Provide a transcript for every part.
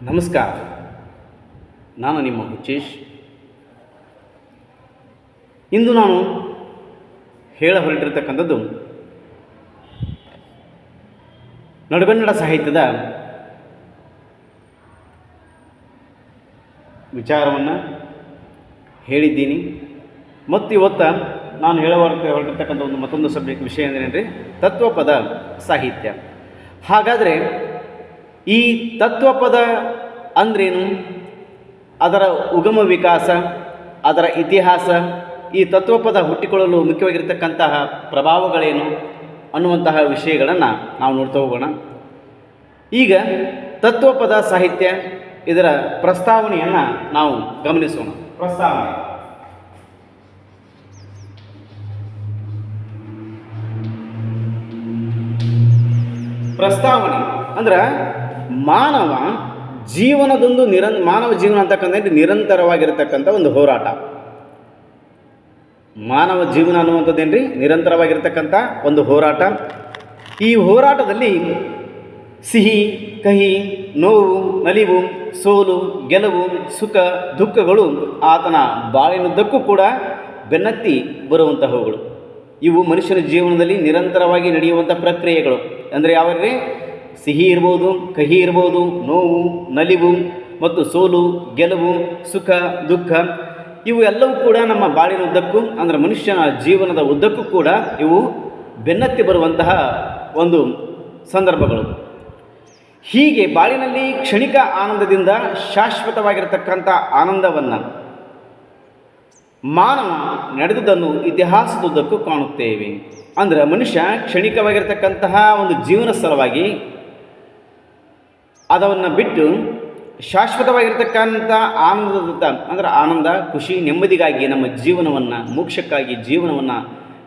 ನಮಸ್ಕಾರ. ನಾನು ನಿಮ್ಮ ಹುಚ್ಚೇಶ್. ಇಂದು ನಾನು ಹೇಳ ಹೊರಟಿರ್ತಕ್ಕಂಥದ್ದು ನಡುಗನ್ನಡ ಸಾಹಿತ್ಯದ ವಿಚಾರವನ್ನು ಹೇಳಿದ್ದೀನಿ. ಮತ್ತು ಇವತ್ತು ನಾನು ಹೊರಟಿರ್ತಕ್ಕಂಥ ಮತ್ತೊಂದು ವಿಷಯ ಏನೇನೆಂದರೆ ತತ್ವಪದ ಸಾಹಿತ್ಯ. ಹಾಗಾದರೆ ಈ ತತ್ವಪದ ಅಂದ್ರೇನು, ಅದರ ಉಗಮ ವಿಕಾಸ, ಅದರ ಇತಿಹಾಸ, ಈ ತತ್ವಪದ ಹುಟ್ಟಿಕೊಳ್ಳಲು ಮುಖ್ಯವಾಗಿರ್ತಕ್ಕಂತಹ ಪ್ರಭಾವಗಳೇನು ಅನ್ನುವಂತಹ ವಿಷಯಗಳನ್ನು ನಾವು ನೋಡ್ತಾ ಹೋಗೋಣ. ಈಗ ತತ್ವಪದ ಸಾಹಿತ್ಯ ಇದರ ಪ್ರಸ್ತಾವನೆಯನ್ನು ನಾವು ಗಮನಿಸೋಣ. ಪ್ರಸ್ತಾವನೆ ಅಂದ್ರೆ ಮಾನವ ಜೀವನದೊಂದು ಮಾನವ ಜೀವನ ಅಂತಕ್ಕಂಥ ನಿರಂತರವಾಗಿರತಕ್ಕಂಥ ಒಂದು ಹೋರಾಟ. ಮಾನವ ಜೀವನ ಅನ್ನುವಂಥದ್ದೇನ್ರಿ ನಿರಂತರವಾಗಿರ್ತಕ್ಕಂಥ ಒಂದು ಹೋರಾಟ. ಈ ಹೋರಾಟದಲ್ಲಿ ಸಿಹಿ, ಕಹಿ, ನೋವು, ನಲಿವು, ಸೋಲು, ಗೆಲುವು, ಸುಖ, ದುಃಖಗಳು ಆತನ ಬಾಳಿನುದ್ದಕ್ಕೂ ಕೂಡ ಬೆನ್ನತ್ತಿ ಬರುವಂತಹವುಗಳು. ಇವು ಮನುಷ್ಯನ ಜೀವನದಲ್ಲಿ ನಿರಂತರವಾಗಿ ನಡೆಯುವಂಥ ಪ್ರಕ್ರಿಯೆಗಳು. ಅಂದರೆ ಯಾವ್ಯಾವ್ರಿ? ಸಿಹಿ ಇರ್ಬೋದು, ಕಹಿ ಇರ್ಬೋದು, ನೋವು, ನಲಿವು ಮತ್ತು ಸೋಲು, ಗೆಲುವು, ಸುಖ, ದುಃಖ ಇವು ಎಲ್ಲವೂ ಕೂಡ ನಮ್ಮ ಬಾಳಿನ ಉದ್ದಕ್ಕೂ ಅಂದರೆ ಮನುಷ್ಯನ ಜೀವನದ ಉದ್ದಕ್ಕೂ ಕೂಡ ಇವು ಬೆನ್ನತ್ತಿ ಬರುವಂತಹ ಒಂದು ಸಂದರ್ಭಗಳು. ಹೀಗೆ ಬಾಳಿನಲ್ಲಿ ಕ್ಷಣಿಕ ಆನಂದದಿಂದ ಶಾಶ್ವತವಾಗಿರತಕ್ಕಂಥ ಆನಂದವನ್ನು ಮಾನವ ನಡೆದುದನ್ನು ಇತಿಹಾಸದುದ್ದಕ್ಕೂ ಕಾಣುತ್ತೇವೆ. ಅಂದರೆ ಮನುಷ್ಯ ಕ್ಷಣಿಕವಾಗಿರ್ತಕ್ಕಂತಹ ಒಂದು ಜೀವನ ಸಲುವಾಗಿ ಅದನ್ನು ಬಿಟ್ಟು ಶಾಶ್ವತವಾಗಿರ್ತಕ್ಕಂಥ ಆನಂದದ ಅಂದರೆ ಆನಂದ, ಖುಷಿ, ನೆಮ್ಮದಿಗಾಗಿ ನಮ್ಮ ಜೀವನವನ್ನು ಮೋಕ್ಷಕ್ಕಾಗಿ ಜೀವನವನ್ನು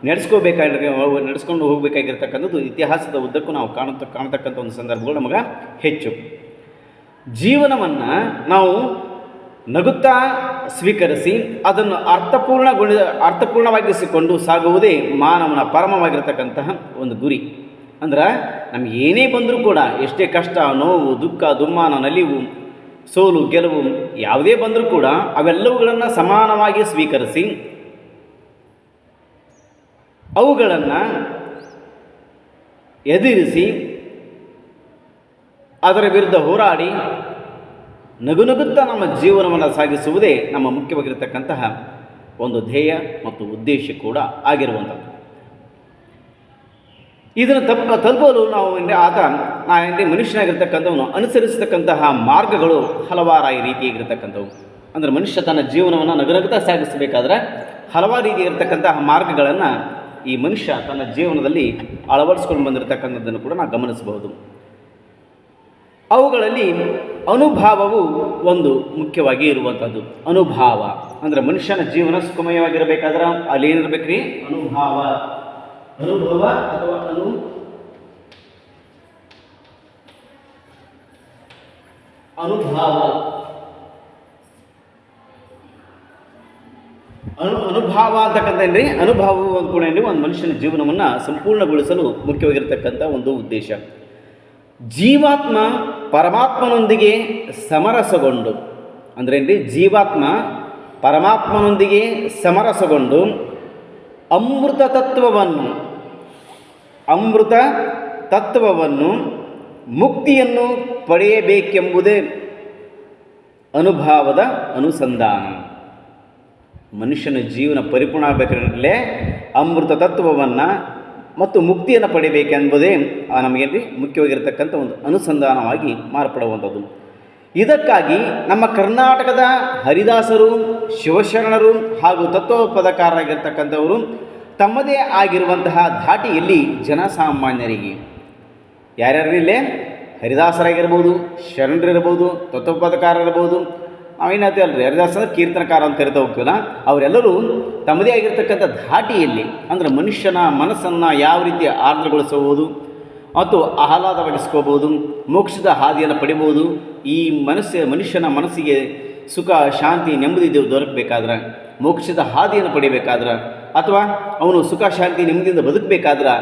ನಡೆಸ್ಕೊಂಡು ಹೋಗಬೇಕಾಗಿರ್ತಕ್ಕಂಥದ್ದು ಇತಿಹಾಸದ ಉದ್ದಕ್ಕೂ ನಾವು ಕಾಣತಕ್ಕಂಥ ಒಂದು ಸಂದರ್ಭಗಳು ನಮಗೆ ಹೆಚ್ಚು. ಜೀವನವನ್ನು ನಾವು ನಗುತ್ತಾ ಸ್ವೀಕರಿಸಿ ಅದನ್ನು ಅರ್ಥಪೂರ್ಣವಾಗಿಸಿಕೊಂಡು ಸಾಗುವುದೇ ಮಾನವನ ಪರಮವಾಗಿರತಕ್ಕಂತಹ ಒಂದು ಗುರಿ. ಅಂದ್ರೆ ನಮ್ಗೆ ಏನೇ ಬಂದರೂ ಕೂಡ, ಎಷ್ಟೇ ಕಷ್ಟ, ನೋವು, ದುಃಖ, ದುಮ್ಮಾನ, ನಲಿವು, ಸೋಲು, ಗೆಲುವು ಯಾವುದೇ ಬಂದರೂ ಕೂಡ ಅವೆಲ್ಲವುಗಳನ್ನು ಸಮಾನವಾಗಿ ಸ್ವೀಕರಿಸಿ ಅವುಗಳನ್ನು ಎದುರಿಸಿ ಅದರ ವಿರುದ್ಧ ಹೋರಾಡಿ ನಗುತ್ತಾ ನಮ್ಮ ಜೀವನವನ್ನು ಸಾಗಿಸುವುದೇ ನಮ್ಮ ಮುಖ್ಯವಾಗಿರತಕ್ಕಂತಹ ಒಂದು ಧ್ಯೇಯ ಮತ್ತು ಉದ್ದೇಶ ಕೂಡ ಆಗಿರುವಂಥದ್ದು. ಇದನ್ನು ತಲುಪಲು ನಾವು ಮನುಷ್ಯನಾಗಿರ್ತಕ್ಕಂಥವನು ಅನುಸರಿಸತಕ್ಕಂತಹ ಮಾರ್ಗಗಳು ಹಲವಾರು ರೀತಿಯಾಗಿರ್ತಕ್ಕಂಥವು. ಅಂದರೆ ಮನುಷ್ಯ ತನ್ನ ಜೀವನವನ್ನು ನಗುತ್ತಾ ಸಾಗಿಸಬೇಕಾದ್ರೆ ಹಲವಾರು ರೀತಿಯಾಗಿರ್ತಕ್ಕಂತಹ ಮಾರ್ಗಗಳನ್ನು ಈ ಮನುಷ್ಯ ತನ್ನ ಜೀವನದಲ್ಲಿ ಅಳವಡಿಸ್ಕೊಂಡು ಬಂದಿರತಕ್ಕಂಥದ್ದನ್ನು ಕೂಡ ನಾವು ಗಮನಿಸಬಹುದು. ಅವುಗಳಲ್ಲಿ ಅನುಭಾವವು ಒಂದು ಮುಖ್ಯವಾಗಿ ಇರುವಂಥದ್ದು. ಅನುಭಾವ ಅಂದರೆ ಮನುಷ್ಯನ ಜೀವನ ಸುಖಮಯವಾಗಿರಬೇಕಾದ್ರೆ ಅಲ್ಲಿ ಏನಿರ್ಬೇಕ್ರಿ? ಅನುಭವ ಅಥವಾ ಅನುಭಾವ ಅಂತಕ್ಕಂಥೇನ್ರಿ. ಅನುಭವವು ಕೂಡ ಒಂದು ಮನುಷ್ಯನ ಜೀವನವನ್ನು ಸಂಪೂರ್ಣಗೊಳಿಸಲು ಮುಖ್ಯವಾಗಿರ್ತಕ್ಕಂಥ ಒಂದು ಉದ್ದೇಶ. ಜೀವಾತ್ಮ ಪರಮಾತ್ಮನೊಂದಿಗೆ ಸಮರಸಗೊಂಡು ಅಂದ್ರೇನ್ರಿ? ಜೀವಾತ್ಮ ಪರಮಾತ್ಮನೊಂದಿಗೆ ಸಮರಸಗೊಂಡು ಅಮೃತ ತತ್ವವನ್ನು ಮುಕ್ತಿಯನ್ನು ಪಡೆಯಬೇಕೆಂಬುದೇ ಅನುಭವದ ಅನುಸಂಧಾನ. ಮನುಷ್ಯನ ಜೀವನ ಪರಿಪೂರ್ಣ ಆಗಬೇಕಂದ್ರೆ ಅಮೃತ ತತ್ವವನ್ನು ಮತ್ತು ಮುಕ್ತಿಯನ್ನು ಪಡಿಬೇಕೆಂಬುದೇ ನಮಗೇನ್ರಿ ಮುಖ್ಯವಾಗಿರ್ತಕ್ಕಂಥ ಒಂದು ಅನುಸಂಧಾನವಾಗಿ ಮಾರ್ಪಡುವಂಥದ್ದು. ಇದಕ್ಕಾಗಿ ನಮ್ಮ ಕರ್ನಾಟಕದ ಹರಿದಾಸರು, ಶಿವಶರಣರು ಹಾಗೂ ತತ್ವಪದಕಾರರಾಗಿರ್ತಕ್ಕಂಥವರು ತಮ್ಮದೇ ಆಗಿರುವಂತಹ ಧಾಟಿಯಲ್ಲಿ ಜನಸಾಮಾನ್ಯರಿಗೆ ಯಾರ್ಯಾರಿಲ್ಲೇ ಹರಿದಾಸರಾಗಿರ್ಬೋದು, ಶರಣರಿರ್ಬೋದು, ತತ್ವಪದಕಾರರಿರ್ಬೋದು, ನಾವೇನಾಗ್ತೀವಿ ಅಲ್ರಿ ಹರಿದಾಸ ಅಂದರೆ ಕೀರ್ತನಕಾರ ಅಂತ ಕರಿತಾ ಹೋಗ್ತೀವಲ್ಲ, ಅವರೆಲ್ಲರೂ ತಮ್ಮದೇ ಆಗಿರ್ತಕ್ಕಂಥ ಧಾಟಿಯಲ್ಲಿ ಅಂದರೆ ಮನುಷ್ಯನ ಮನಸ್ಸನ್ನು ಯಾವ ರೀತಿ ಆರ್ದ್ರಗೊಳಿಸಬಹುದು ಮತ್ತು ಆಹ್ಲಾದವಾಗಿಸ್ಕೋಬೋದು, ಮೋಕ್ಷದ ಹಾದಿಯನ್ನು ಪಡಿಬೋದು. ಈ ಮನುಷ್ಯನ ಮನಸ್ಸಿಗೆ ಸುಖ, ಶಾಂತಿ, ನೆಮ್ಮದಿ ದೊರಕಬೇಕಾದ್ರೆ, ಮೋಕ್ಷದ ಹಾದಿಯನ್ನು ಪಡಿಬೇಕಾದ್ರೆ ಅಥವಾ ಅವನು ಸುಖ, ಶಾಂತಿ, ನೆಮ್ಮದಿಯಿಂದ ಬದುಕಬೇಕಾದ್ರೆ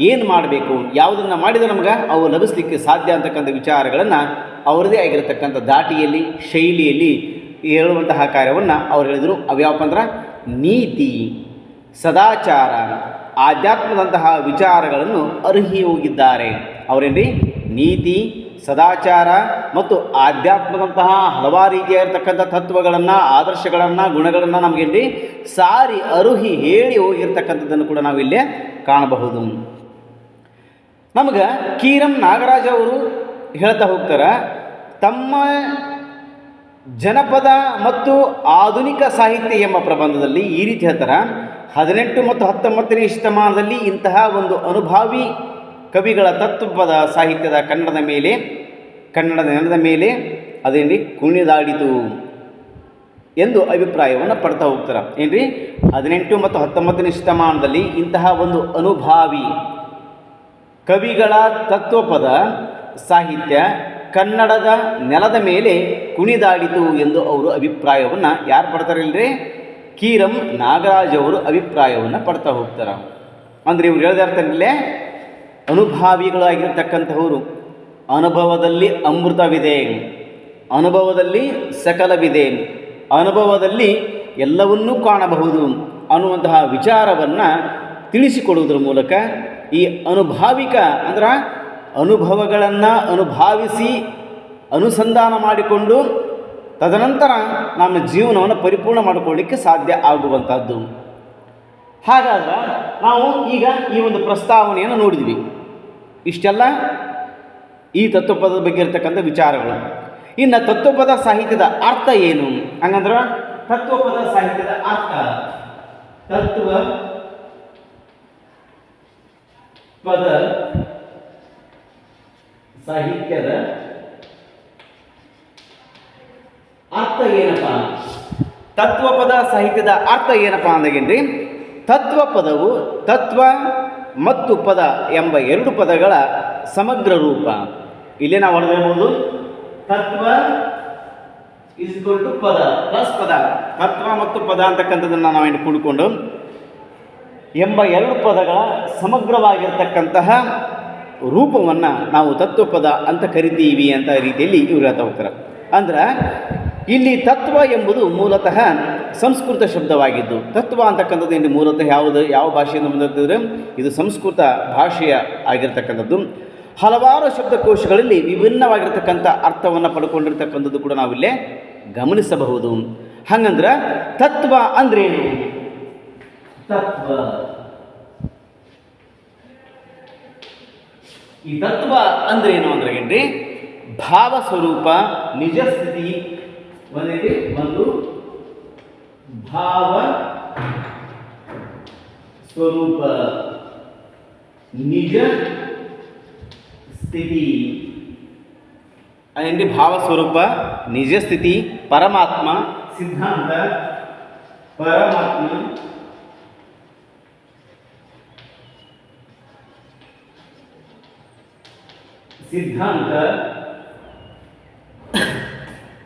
ಏನು ಮಾಡಬೇಕು, ಯಾವುದನ್ನು ಮಾಡಿದರೆ ನಮ್ಗೆ ಅವು ಲಭಿಸಲಿಕ್ಕೆ ಸಾಧ್ಯ ಅಂತಕ್ಕಂಥ ವಿಚಾರಗಳನ್ನು ಅವರದೇ ಆಗಿರತಕ್ಕಂಥ ದಾಟಿಯಲ್ಲಿ ಶೈಲಿಯಲ್ಲಿ ಹೇಳುವಂತಹ ಕಾರ್ಯವನ್ನು ಅವ್ರು ಹೇಳಿದರು. ಅವ್ಯಾವಪ್ಪ ಅಂದ್ರೆ ನೀತಿ, ಸದಾಚಾರ, ಆಧ್ಯಾತ್ಮದಂತಹ ವಿಚಾರಗಳನ್ನು ಅರ್ಹಿ ಹೋಗಿದ್ದಾರೆ. ಅವರೇನ್ರಿ ನೀತಿ, ಸದಾಚಾರ ಮತ್ತು ಆಧ್ಯಾತ್ಮದಂತಹ ಹಲವಾರು ರೀತಿಯಾಗಿರ್ತಕ್ಕಂಥ ತತ್ವಗಳನ್ನು, ಆದರ್ಶಗಳನ್ನು, ಗುಣಗಳನ್ನು ನಮಗೇನ್ರಿ ಸಾರಿ ಅರುಹಿ ಹೇಳಿ ಹೋಗಿರ್ತಕ್ಕಂಥದ್ದನ್ನು ಕೂಡ ನಾವಿಲ್ಲೇ ಕಾಣಬಹುದು. ನಮಗೆ ಕೀರಂ ನಾಗರಾಜ ಅವರು ಹೇಳ್ತಾ ಹೋಗ್ತಾರೆ, ತಮ್ಮ ಜನಪದ ಮತ್ತು ಆಧುನಿಕ ಸಾಹಿತ್ಯ ಎಂಬ ಪ್ರಬಂಧದಲ್ಲಿ ಈ ರೀತಿ ಹೇಳ್ತಾರೆ, 18 ಮತ್ತು 19ನೇ ಶತಮಾನದಲ್ಲಿ ಇಂತಹ ಒಂದು ಅನುಭಾವಿ ಕವಿಗಳ ತತ್ವಪದ ಸಾಹಿತ್ಯದ ಕನ್ನಡದ ನೆಲದ ಮೇಲೆ ಅದೇನ್ರಿ ಕುಣಿದಾಡಿತು ಎಂದು ಅಭಿಪ್ರಾಯವನ್ನು ಪಡ್ತಾ ಹೋಗ್ತಾರೆ. ಏನ್ರಿ 18 ಮತ್ತು 19ನೇ ಶತಮಾನದಲ್ಲಿ ಇಂತಹ ಒಂದು ಅನುಭಾವಿ ಕವಿಗಳ ತತ್ವಪದ ಸಾಹಿತ್ಯ ಕನ್ನಡದ ನೆಲದ ಮೇಲೆ ಕುಣಿದಾಡಿತು ಎಂದು ಅವರು ಅಭಿಪ್ರಾಯವನ್ನು ಯಾರು ಪಡ್ತಾರೆ ಇಲ್ಲರಿ, ಕೀರಂ ನಾಗರಾಜ್ ಅವರು ಅಭಿಪ್ರಾಯವನ್ನು ಪಡ್ತಾ ಹೋಗ್ತಾರೆ. ಅಂದರೆ ಇವ್ರು ಹೇಳ್ದಾರ್ತಲ್ಲೇ ಅನುಭಾವಿಗಳಾಗಿರ್ತಕ್ಕಂಥವರು, ಅನುಭವದಲ್ಲಿ ಅಮೃತವಿದೆ, ಅನುಭವದಲ್ಲಿ ಸಕಲವಿದೆ, ಅನುಭವದಲ್ಲಿ ಎಲ್ಲವನ್ನೂ ಕಾಣಬಹುದು ಅನ್ನುವಂತಹ ವಿಚಾರವನ್ನು ತಿಳಿಸಿಕೊಡುವುದರ ಮೂಲಕ ಈ ಅನುಭಾವಿಕ ಅಂದ್ರೆ ಅನುಭವಗಳನ್ನು ಅನುಭಾವಿಸಿ ಅನುಸಂಧಾನ ಮಾಡಿಕೊಂಡು ತದನಂತರ ನಮ್ಮ ಜೀವನವನ್ನು ಪರಿಪೂರ್ಣ ಮಾಡಿಕೊಳ್ಳಲಿಕ್ಕೆ ಸಾಧ್ಯ ಆಗುವಂಥದ್ದು. ಹಾಗಾದರೆ ನಾವು ಈಗ ಈ ಒಂದು ಪ್ರಸ್ತಾವನೆಯನ್ನು ನೋಡಿದ್ವಿ. ಇಷ್ಟೆಲ್ಲ ಈ ತತ್ವಪದದ ಬಗ್ಗೆ ಇರತಕ್ಕಂಥ ವಿಚಾರಗಳು. ಇನ್ನು ತತ್ವಪದ ಸಾಹಿತ್ಯದ ಅರ್ಥ ಏನು ಹಂಗಂದ್ರೆ, ತತ್ವಪದ ಸಾಹಿತ್ಯದ ಅರ್ಥ, ತತ್ವ ಪದ ಸಾಹಿತ್ಯದ ಅರ್ಥ ಏನಪ್ಪ? ತತ್ವಪದ ಸಾಹಿತ್ಯದ ಅರ್ಥ ಏನಪ್ಪಾ ಅಂದಾಗೇನ್ರಿ, ತತ್ವಪದವು ತತ್ವ ಮತ್ತು ಪದ ಎಂಬ ಎರಡು ಪದಗಳ ಸಮಗ್ರ ರೂಪ. ಇಲ್ಲೇ ನಾವು ಹೊಡೆದಿರಬಹುದು, ತತ್ವ = ಪದ ಪ್ಲಸ್ ಪದ, ತತ್ವ ಮತ್ತು ಪದ ಅಂತಕ್ಕಂಥದ್ದನ್ನು ನಾವೇನು ಕೂಡಿಕೊಂಡು ಎಂಬ ಎರಡು ಪದಗಳ ಸಮಗ್ರವಾಗಿರ್ತಕ್ಕಂತಹ ರೂಪವನ್ನು ನಾವು ತತ್ವಪದ ಅಂತ ಕರಿತೀವಿ ಅಂತ ರೀತಿಯಲ್ಲಿ ಇವ್ರು ಹೇಳ್ತಾ ಹೋಗ್ತಾರೆ. ಅಂದ್ರೆ ಇಲ್ಲಿ ತತ್ವ ಎಂಬುದು ಮೂಲತಃ ಸಂಸ್ಕೃತ ಶಬ್ದವಾಗಿದ್ದು, ತತ್ವ ಅಂತಕ್ಕಂಥದ್ದು ಇಲ್ಲಿ ಮೂಲತಃ ಯಾವ ಭಾಷೆಯಿಂದ ಬಂದಿರ್ತಂದರೆ ಇದು ಸಂಸ್ಕೃತ ಭಾಷೆಯ ಆಗಿರ್ತಕ್ಕಂಥದ್ದು. ಹಲವಾರು ಶಬ್ದಕೋಶಗಳಲ್ಲಿ ವಿಭಿನ್ನವಾಗಿರ್ತಕ್ಕಂಥ ಅರ್ಥವನ್ನು ಪಡ್ಕೊಂಡಿರ್ತಕ್ಕಂಥದ್ದು ಕೂಡ ನಾವಿಲ್ಲೇ ಗಮನಿಸಬಹುದು. ಹಂಗಂದ್ರೆ ತತ್ವ ಅಂದ್ರೇನು? ತತ್ವ, ಈ ತತ್ವ ಅಂದ್ರೇನು ಅಂದ್ರೆ ಏನ್ರಿ, ಭಾವ ಸ್ವರೂಪ, ನಿಜ ಸ್ಥಿತಿ ಒಂದು ಭಾವ ಸ್ವರೂಪ, ನಿಜ ಸ್ಥಿತಿ. ಅದೇನ್ರಿ ಭಾವ ಸ್ವರೂಪ, ನಿಜ ಸ್ಥಿತಿ, ಪರಮಾತ್ಮ, ಸಿದ್ಧಾಂತ, ಪರಮಾತ್ಮ, ಸಿದ್ಧಾಂತ,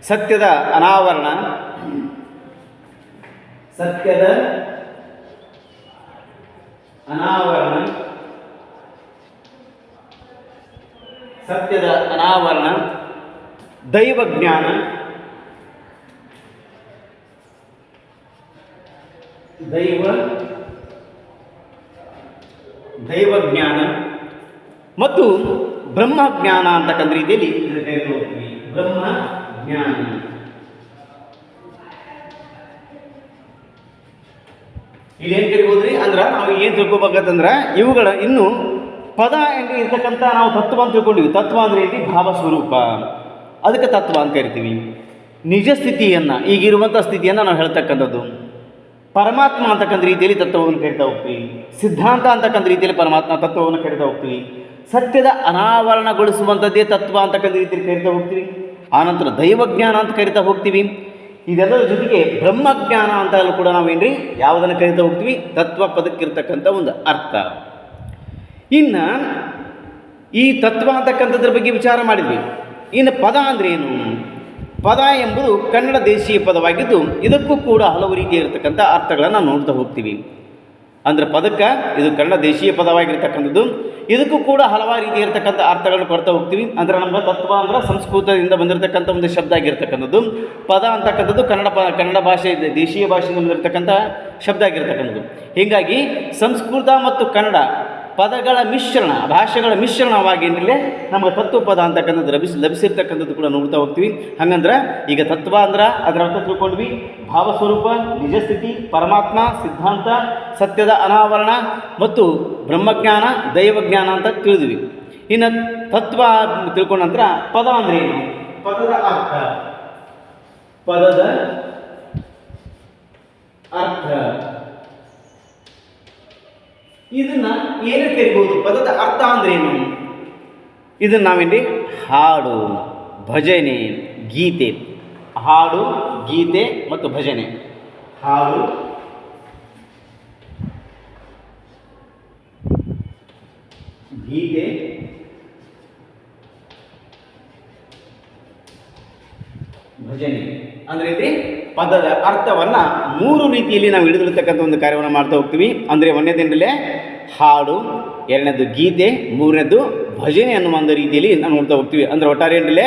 ಸತ್ಯದ ಅನಾವರಣ, ಸತ್ಯದ ಅನಾವರಣ, ಸತ್ಯದ ಅನಾವರಣ, ದೈವಜ್ಞಾನ, ದೈವಜ್ಞಾನ ಮತ್ತು ಬ್ರಹ್ಮಜ್ಞಾನ ಅಂತಕ್ಕಂಥ ರೀತಿಯಲ್ಲಿ ಹೋಗ್ತೀವಿ. ಬ್ರಹ್ಮಜ್ಞಾನ ಇಲ್ಲೇನು ಕರಿಬೋದ್ರಿ ಅಂದ್ರೆ ನಾವು ಏನು ತಿಳ್ಕೊಬೇಕಂತಂದ್ರೆ ಇವುಗಳ ಇನ್ನು ಪದ ಹೆಂಗೆ ಇರ್ತಕ್ಕಂಥ ನಾವು ತತ್ವ ಅಂತ ತಿಳ್ಕೊಂಡಿವಿ. ತತ್ವ ಅಂದರೆ ಏನು? ಭಾವ ಸ್ವರೂಪ, ಅದಕ್ಕೆ ತತ್ವ ಅಂತ ಕರಿತೀವಿ. ನಿಜ ಸ್ಥಿತಿಯನ್ನು, ಈಗಿರುವಂಥ ಸ್ಥಿತಿಯನ್ನು ನಾವು ಹೇಳ್ತಕ್ಕಂಥದ್ದು. ಪರಮಾತ್ಮ ಅಂತಕ್ಕಂಥ ರೀತಿಯಲ್ಲಿ ತತ್ವವನ್ನು ಕರಿತಾ ಹೋಗ್ತೀವಿ. ಸಿದ್ಧಾಂತ ಅಂತಕ್ಕಂಥ ರೀತಿಯಲ್ಲಿ ಪರಮಾತ್ಮ ತತ್ವವನ್ನು ಕರಿತಾ ಹೋಗ್ತೀವಿ. ಸತ್ಯದ ಅನಾವರಣಗೊಳಿಸುವಂಥದ್ದೇ ತತ್ವ ಅಂತಕ್ಕಂಥ ರೀತಿಯಲ್ಲಿ ಕರಿತಾ ಹೋಗ್ತೀವಿ. ಆನಂತರ ದೈವಜ್ಞಾನ ಅಂತ ಕರಿತಾ ಹೋಗ್ತೀವಿ. ಇದೆಲ್ಲರ ಜೊತೆಗೆ ಬ್ರಹ್ಮಜ್ಞಾನ ಅಂತ ಕೂಡ ನಾವೇನ್ರಿ ಯಾವುದನ್ನು ಕರಿತಾ ಹೋಗ್ತೀವಿ? ತತ್ವ ಪದಕ್ಕಿರ್ತಕ್ಕಂಥ ಒಂದು ಅರ್ಥ. ಇನ್ನು ಈ ತತ್ವ ಅಂತಕ್ಕಂಥದ್ರ ಬಗ್ಗೆ ವಿಚಾರ ಮಾಡಿದ್ವಿ. ಇನ್ನು ಪದ ಅಂದರೆ ಏನು? ಪದ ಎಂಬುದು ಕನ್ನಡ ದೇಶೀಯ ಪದವಾಗಿದ್ದು ಇದಕ್ಕೂ ಕೂಡ ಹಲವು ರೀತಿಯಾಗಿರ್ತಕ್ಕಂಥ ಅರ್ಥಗಳನ್ನು ನೋಡ್ತಾ ಹೋಗ್ತೀವಿ. ಅಂದರೆ ಪದಕ್ಕೆ ಇದು ಕನ್ನಡ ದೇಶೀಯ ಪದವಾಗಿರ್ತಕ್ಕಂಥದ್ದು. ಇದಕ್ಕೂ ಕೂಡ ಹಲವಾರು ರೀತಿ ಇರತಕ್ಕಂಥ ಅರ್ಥಗಳನ್ನು ಕೊಡ್ತಾ ಹೋಗ್ತೀವಿ. ಅಂದರೆ ನಮ್ಗೆ ತತ್ವ ಅಂದ್ರೆ ಸಂಸ್ಕೃತದಿಂದ ಬಂದಿರತಕ್ಕಂಥ ಒಂದು ಶಬ್ದ ಆಗಿರ್ತಕ್ಕಂಥದ್ದು. ಪದ ಅಂತಕ್ಕಂಥದ್ದು ಕನ್ನಡ ಭಾಷೆ ದೇಶೀಯ ಭಾಷೆಯಿಂದ ಬಂದಿರತಕ್ಕಂಥ ಶಬ್ದ ಆಗಿರ್ತಕ್ಕಂಥದ್ದು. ಹೀಗಾಗಿ ಸಂಸ್ಕೃತ ಮತ್ತು ಕನ್ನಡ ಪದಗಳ ಮಿಶ್ರಣ, ಭಾಷೆಗಳ ಮಿಶ್ರಣವಾಗಿ ಏನಿಲ್ಲ ನಮಗೆ ತತ್ವ ಪದ ಅಂತಕ್ಕಂಥದ್ದು ಲಭಿಸಿರ್ತಕ್ಕಂಥದ್ದು ಕೂಡ ನೋಡ್ತಾ ಹೋಗ್ತೀವಿ. ಹಂಗಂದ್ರೆ ಈಗ ತತ್ವ ಅಂದ್ರೆ ಅದರ ಅರ್ಥ ತಿಳ್ಕೊಂಡ್ವಿ. ಭಾವಸ್ವರೂಪ, ನಿಜಸ್ಥಿತಿ, ಪರಮಾತ್ಮ, ಸಿದ್ಧಾಂತ, ಸತ್ಯದ ಅನಾವರಣ ಮತ್ತು ಬ್ರಹ್ಮಜ್ಞಾನ, ದೈವಜ್ಞಾನ ಅಂತ ತಿಳಿದ್ವಿ. ಇನ್ನು ತತ್ವ ತಿಳ್ಕೊಂಡ ನಂತರ ಪದ ಅಂದ್ರೆ ಏನು, ಪದದ ಅರ್ಥ, ಇದನ್ನ ಏನು ಕರಿಬಹುದು, ಪದದ ಅರ್ಥ ಅಂದ್ರೆ ಏನು, ಇದನ್ನು ನಾವೇನು ಹಾಡು, ಭಜನೆ, ಗೀತೆ, ಹಾಡು, ಗೀತೆ ಮತ್ತು ಭಜನೆ. ಹಾಡು, ಗೀತೆ, ಭಜನೆ ಅಂದ್ರೆ ಪದದ ಅರ್ಥವನ್ನು ಮೂರು ರೀತಿಯಲ್ಲಿ ನಾವು ಹಿಡಿದಿರ್ತಕ್ಕಂಥ ಒಂದು ಕಾರ್ಯವನ್ನು ಮಾಡ್ತಾ ಹೋಗ್ತೀವಿ. ಅಂದರೆ ಒಂದನೇದೇನಲ್ಲೇ ಹಾಡು, ಎರಡನೇದು ಗೀತೆ, ಮೂರನೇದು ಭಜನೆ ಅನ್ನುವ ಒಂದು ರೀತಿಯಲ್ಲಿ ನಾವು ನೋಡ್ತಾ ಹೋಗ್ತೀವಿ. ಅಂದರೆ ಒಟ್ಟಾರೆ ಏನಿಲ್ಲೇ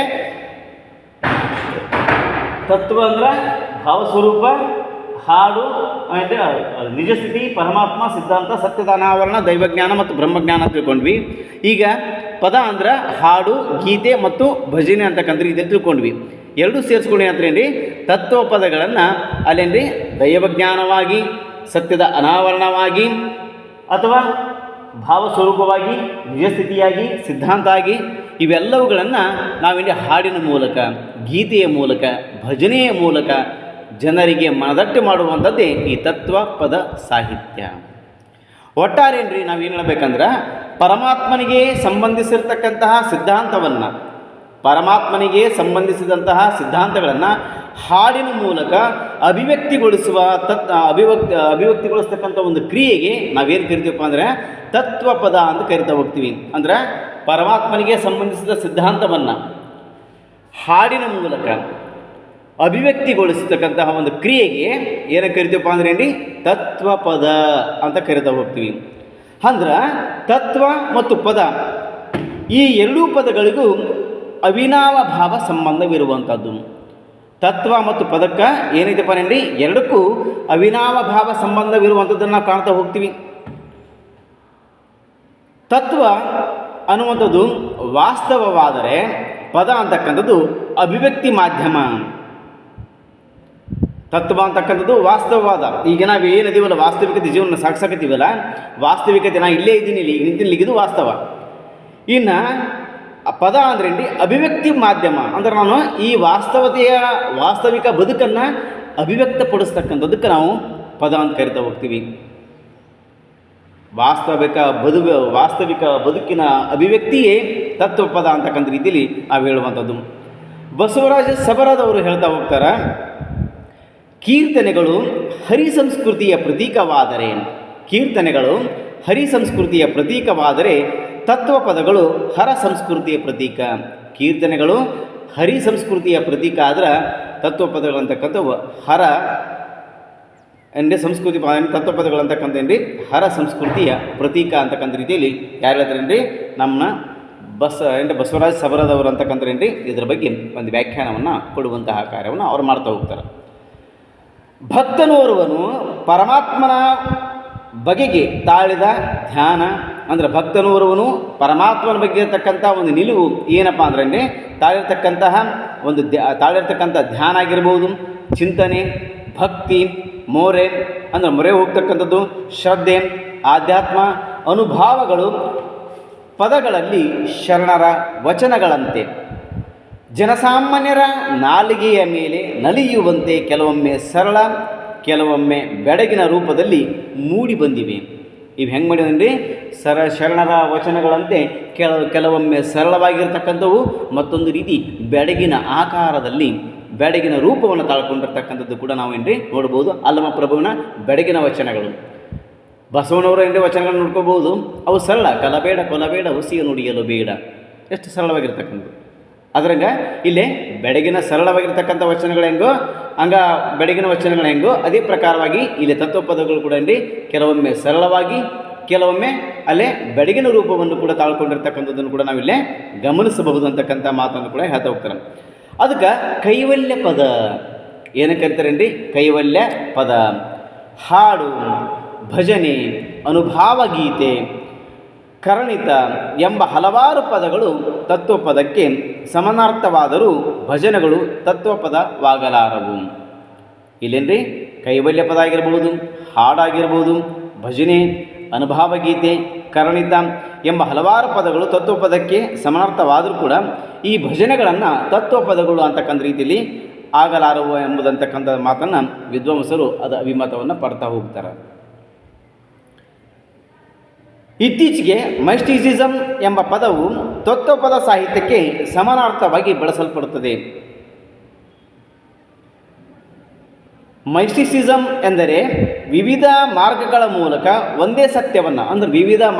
ತತ್ವ ಅಂದ್ರೆ ಭಾವಸ್ವರೂಪ, ಹಾಡು ಅಂದರೆ ನಿಜಸ್ಥಿತಿ, ಪರಮಾತ್ಮ, ಸಿದ್ಧಾಂತ, ಸತ್ಯದ ಅನಾವರಣ, ದೈವಜ್ಞಾನ ಮತ್ತು ಬ್ರಹ್ಮಜ್ಞಾನ ಅಂತ ತಿಳ್ಕೊಂಡ್ವಿ. ಈಗ ಪದ ಅಂದ್ರೆ ಹಾಡು, ಗೀತೆ ಮತ್ತು ಭಜನೆ ಅಂತಕ್ಕಂಥ ರೀತಿಯಲ್ಲಿ ತಿಳ್ಕೊಂಡ್ವಿ. ಎರಡೂ ಸೇರಿಸ್ಕೊಂಡು ಏನಂತ್ರೇನ್ರಿ, ತತ್ವ ಪದಗಳನ್ನು ಅಲ್ಲೇನ್ರಿ ದೈವಜ್ಞಾನವಾಗಿ, ಸತ್ಯದ ಅನಾವರಣವಾಗಿ ಅಥವಾ ಭಾವಸ್ವರೂಪವಾಗಿ, ನಿಜಸ್ಥಿತಿಯಾಗಿ, ಸಿದ್ಧಾಂತ ಆಗಿ ಇವೆಲ್ಲವುಗಳನ್ನು ನಾವಿಲ್ಲಿ ಹಾಡಿನ ಮೂಲಕ, ಗೀತೆಯ ಮೂಲಕ, ಭಜನೆಯ ಮೂಲಕ ಜನರಿಗೆ ಮನದಟ್ಟು ಮಾಡುವಂಥದ್ದೇ ಈ ತತ್ವ ಪದ ಸಾಹಿತ್ಯ. ಒಟ್ಟಾರೇನ್ರಿ ನಾವೇನು ಹೇಳಬೇಕಂದ್ರೆ ಪರಮಾತ್ಮನಿಗೆ ಸಂಬಂಧಿಸಿರ್ತಕ್ಕಂತಹ ಸಿದ್ಧಾಂತವನ್ನು, ಪರಮಾತ್ಮನಿಗೆ ಸಂಬಂಧಿಸಿದಂತಹ ಸಿದ್ಧಾಂತಗಳನ್ನು ಹಾಡಿನ ಮೂಲಕ ಅಭಿವ್ಯಕ್ತಿಗೊಳಿಸುವ ಅಭಿವ್ಯಕ್ತಿಗೊಳಿಸ್ತಕ್ಕಂಥ ಒಂದು ಕ್ರಿಯೆಗೆ ನಾವೇನು ಕರಿತೀವಪ್ಪ ಅಂದರೆ ತತ್ವಪದ ಅಂತ ಕರಿತಾ ಹೋಗ್ತೀವಿ. ಅಂದ್ರೆ ಪರಮಾತ್ಮನಿಗೆ ಸಂಬಂಧಿಸಿದ ಸಿದ್ಧಾಂತವನ್ನು ಹಾಡಿನ ಮೂಲಕ ಅಭಿವ್ಯಕ್ತಿಗೊಳಿಸ್ತಕ್ಕಂತಹ ಒಂದು ಕ್ರಿಯೆಗೆ ಏನು ಕರಿತೀವಪ್ಪ ಅಂದ್ರೆ ಏನ್ರಿ ತತ್ವಪದ ಅಂತ ಕರಿತಾ ಹೋಗ್ತೀವಿ. ಅಂದ್ರೆ ತತ್ವ ಮತ್ತು ಪದ ಈ ಎರಡೂ ಪದಗಳಿಗೂ ಅವಿನಾವ ಭಾವ ಸಂಬಂಧವಿರುವಂಥದ್ದು. ತತ್ವ ಮತ್ತು ಪದಕ್ಕೆ ಏನೈತಪ್ಪ ಅಂದರೆ ಎರಡಕ್ಕೂ ಅವಿನಾವ ಭಾವ ಸಂಬಂಧವಿರುವಂಥದ್ದನ್ನು ನಾವು ಕಾಣ್ತಾ ಹೋಗ್ತೀವಿ. ತತ್ವ ಅನ್ನುವಂಥದ್ದು ವಾಸ್ತವವಾದರೆ ಪದ ಅಂತಕ್ಕಂಥದ್ದು ಅಭಿವ್ಯಕ್ತಿ ಮಾಧ್ಯಮ. ತತ್ವ ಅಂತಕ್ಕಂಥದ್ದು ವಾಸ್ತವವಾದ, ಈಗ ನಾವು ಏನಿದೀವಲ್ಲ ವಾಸ್ತವಿಕತೆ ಜೀವನ ಸಾಗಿಸಾಕತ್ತೀವಲ್ಲ, ವಾಸ್ತವಿಕತೆ ನಾ ಇಲ್ಲೇ ಇದ್ದೀನಿ, ಇಲ್ಲಿ ನಿಂತಿಲ್ಲಿ ಇದು ವಾಸ್ತವ. ಇನ್ನು ಪದ ಅಂದ್ರೆ ಅಭಿವ್ಯಕ್ತಿ ಮಾಧ್ಯಮ ಅಂದ್ರೆ ನಾನು ಈ ವಾಸ್ತವಿಕ ಬದುಕನ್ನು ಅಭಿವ್ಯಕ್ತಪಡಿಸ್ತಕ್ಕಂಥದ್ದಕ್ಕೆ ನಾವು ಪದ ಅಂತ ಕರಿತಾ ಹೋಗ್ತೀವಿ. ವಾಸ್ತವಿಕ ಬದುಕಿನ ಅಭಿವ್ಯಕ್ತಿಯೇ ತತ್ವಪದ ಅಂತಕ್ಕಂಥ ರೀತಿಯಲ್ಲಿ ನಾವು ಹೇಳುವಂಥದ್ದು. ಬಸವರಾಜ ಸಬರದವರು ಹೇಳ್ತಾ ಹೋಗ್ತಾರೆ, ಕೀರ್ತನೆಗಳು ಹರಿಸಂಸ್ಕೃತಿಯ ಪ್ರತೀಕವಾದರೆ, ತತ್ವಪದಗಳು ಹರ ಸಂಸ್ಕೃತಿಯ ಪ್ರತೀಕ. ಕೀರ್ತನೆಗಳು ಹರಿ ಸಂಸ್ಕೃತಿಯ ಪ್ರತೀಕ ಆದ್ರೆ ತತ್ವಪದಗಳು ಅಂತಕ್ಕಂಥವು ಹರ ಸಂಸ್ಕೃತಿ ತತ್ವಪದಗಳು ಅಂತಕ್ಕಂಥ ಹರ ಸಂಸ್ಕೃತಿಯ ಪ್ರತೀಕ ಅಂತಕ್ಕಂಥ ರೀತಿಯಲ್ಲಿ ಯಾರು ಹೇಳ್ತಾರೇನ್ರಿ, ಬಸವರಾಜ ಸಬರದವರು ಅಂತಕ್ಕಂಥ ಇದರ ಬಗ್ಗೆ ಒಂದು ವ್ಯಾಖ್ಯಾನವನ್ನು ಕೊಡುವಂತಹ ಕಾರ್ಯವನ್ನು ಅವ್ರು ಮಾಡ್ತಾ ಹೋಗ್ತಾರೆ. ಭಕ್ತನೋರ್ವನು ಪರಮಾತ್ಮನ ಬಗೆಗೆ ತಾಳಿದ ಧ್ಯಾನ ಅಂದರೆ ಭಕ್ತನೋರ್ವನು ಪರಮಾತ್ಮನ ಬಗ್ಗೆ ಇರತಕ್ಕಂಥ ಒಂದು ನಿಲುವು ಏನಪ್ಪ ಅಂದ್ರೆ ತಾಳಿರ್ತಕ್ಕಂಥ ಧ್ಯಾನ ಆಗಿರ್ಬೋದು, ಚಿಂತನೆ, ಭಕ್ತಿ, ಮೊರೆ ಹೋಗ್ತಕ್ಕಂಥದ್ದು, ಶ್ರದ್ಧೆ, ಆಧ್ಯಾತ್ಮ ಅನುಭಾವಗಳು ಪದಗಳಲ್ಲಿ ಶರಣರ ವಚನಗಳಂತೆ ಜನಸಾಮಾನ್ಯರ ನಾಲಿಗೆಯ ಮೇಲೆ ನಲಿಯುವಂತೆ ಕೆಲವೊಮ್ಮೆ ಸರಳ, ಕೆಲವೊಮ್ಮೆ ಬೆಡಗಿನ ರೂಪದಲ್ಲಿ ಮೂಡಿ ಬಂದಿವೆ. ಇವು ಹೆಂಗೆ ಮಾಡಿದಂದ್ರೆ ಶರಣರ ವಚನಗಳಂತೆ ಕೆಲವೊಮ್ಮೆ ಸರಳವಾಗಿರ್ತಕ್ಕಂಥವು, ಮತ್ತೊಂದು ರೀತಿ ಬೆಡಗಿನ ಆಕಾರದಲ್ಲಿ ಬೆಡಗಿನ ರೂಪವನ್ನು ತಾಳ್ಕೊಂಡಿರ್ತಕ್ಕಂಥದ್ದು ಕೂಡ ನಾವು ನೋಡ್ಬೋದು. ಅಲ್ಲಮ ಪ್ರಭುವಿನ ಬೆಡಗಿನ ವಚನಗಳು, ಬಸವನವರ ವಚನಗಳನ್ನು ನೋಡ್ಕೋಬಹುದು. ಅವು ಸರಳ, ಕಲಬೇಡ ಕೊಲಬೇಡ ಹುಸಿಯ ನುಡಿಯಲು ಬೇಡ, ಎಷ್ಟು ಸರಳವಾಗಿರ್ತಕ್ಕಂಥದ್ದು. ಅದ್ರಂಗೆ ಇಲ್ಲಿ ಬೆಳಗಿನ ಸರಳವಾಗಿರ್ತಕ್ಕಂಥ ವಚನಗಳು ಹೆಂಗೋ ಬೆಳಗಿನ ವಚನಗಳು ಹೆಂಗೋ ಅದೇ ಪ್ರಕಾರವಾಗಿ ಇಲ್ಲಿ ತತ್ವಪದಗಳು ಕೂಡ ಕೆಲವೊಮ್ಮೆ ಸರಳವಾಗಿ ಕೆಲವೊಮ್ಮೆ ಅಲ್ಲೇ ಬೆಳಗಿನ ರೂಪವನ್ನು ಕೂಡ ತಾಳ್ಕೊಂಡಿರ್ತಕ್ಕಂಥದ್ದನ್ನು ಕೂಡ ನಾವಿಲ್ಲೇ ಗಮನಿಸಬಹುದು ಅಂತಕ್ಕಂಥ ಮಾತನ್ನು ಕೂಡ ಹೇಳ್ತಾ ಹೋಗ್ತಾರೆ. ಅದಕ್ಕೆ ಕೈವಲ್ಯ ಪದ ಏನಕ್ಕೆ ಕರಿತಾರೇನ್ರಿ? ಕೈವಲ್ಯ ಪದ, ಹಾಡು, ಭಜನೆ, ಅನುಭಾವ ಗೀತೆ, ಕರ್ಣಿತ ಎಂಬ ಹಲವಾರು ಪದಗಳು ತತ್ವಪದಕ್ಕೆ ಸಮಾನಾರ್ಥವಾದರೂ ಭಜನೆಗಳು ತತ್ವಪದವಾಗಲಾರವು. ಇಲ್ಲೇನ್ರಿ ಕೈವಲ್ಯ ಪದ ಆಗಿರ್ಬೋದು, ಹಾಡಾಗಿರ್ಬೋದು, ಭಜನೆ, ಅನುಭಾವ ಗೀತೆ, ಕರ್ಣಿತ ಎಂಬ ಹಲವಾರು ಪದಗಳು ತತ್ವಪದಕ್ಕೆ ಸಮಾನಾರ್ಥವಾದರೂ ಕೂಡ ಈ ಭಜನೆಗಳನ್ನು ತತ್ವಪದಗಳು ಅಂತಕ್ಕಂಥ ರೀತಿಯಲ್ಲಿ ಆಗಲಾರವು ಎಂಬುದಂತಕ್ಕಂಥ ಮಾತನ್ನು ವಿದ್ವಾಂಸರು ಅದು ಅಭಿಮತವನ್ನು ಪಡ್ತಾ ಹೋಗ್ತಾರೆ. ಇತ್ತೀಚೆಗೆ ಮೈಸ್ಟಿಸಿಸಮ್ ಎಂಬ ಪದವು ತತ್ವಪದ ಸಾಹಿತ್ಯಕ್ಕೆ ಸಮಾನಾರ್ಥವಾಗಿ ಬಳಸಲ್ಪಡುತ್ತದೆ. ಮೈಸ್ಟಿಸಿಸಮ್ ಎಂದರೆ ವಿವಿಧ ಮಾರ್ಗಗಳ ಮೂಲಕ ಒಂದೇ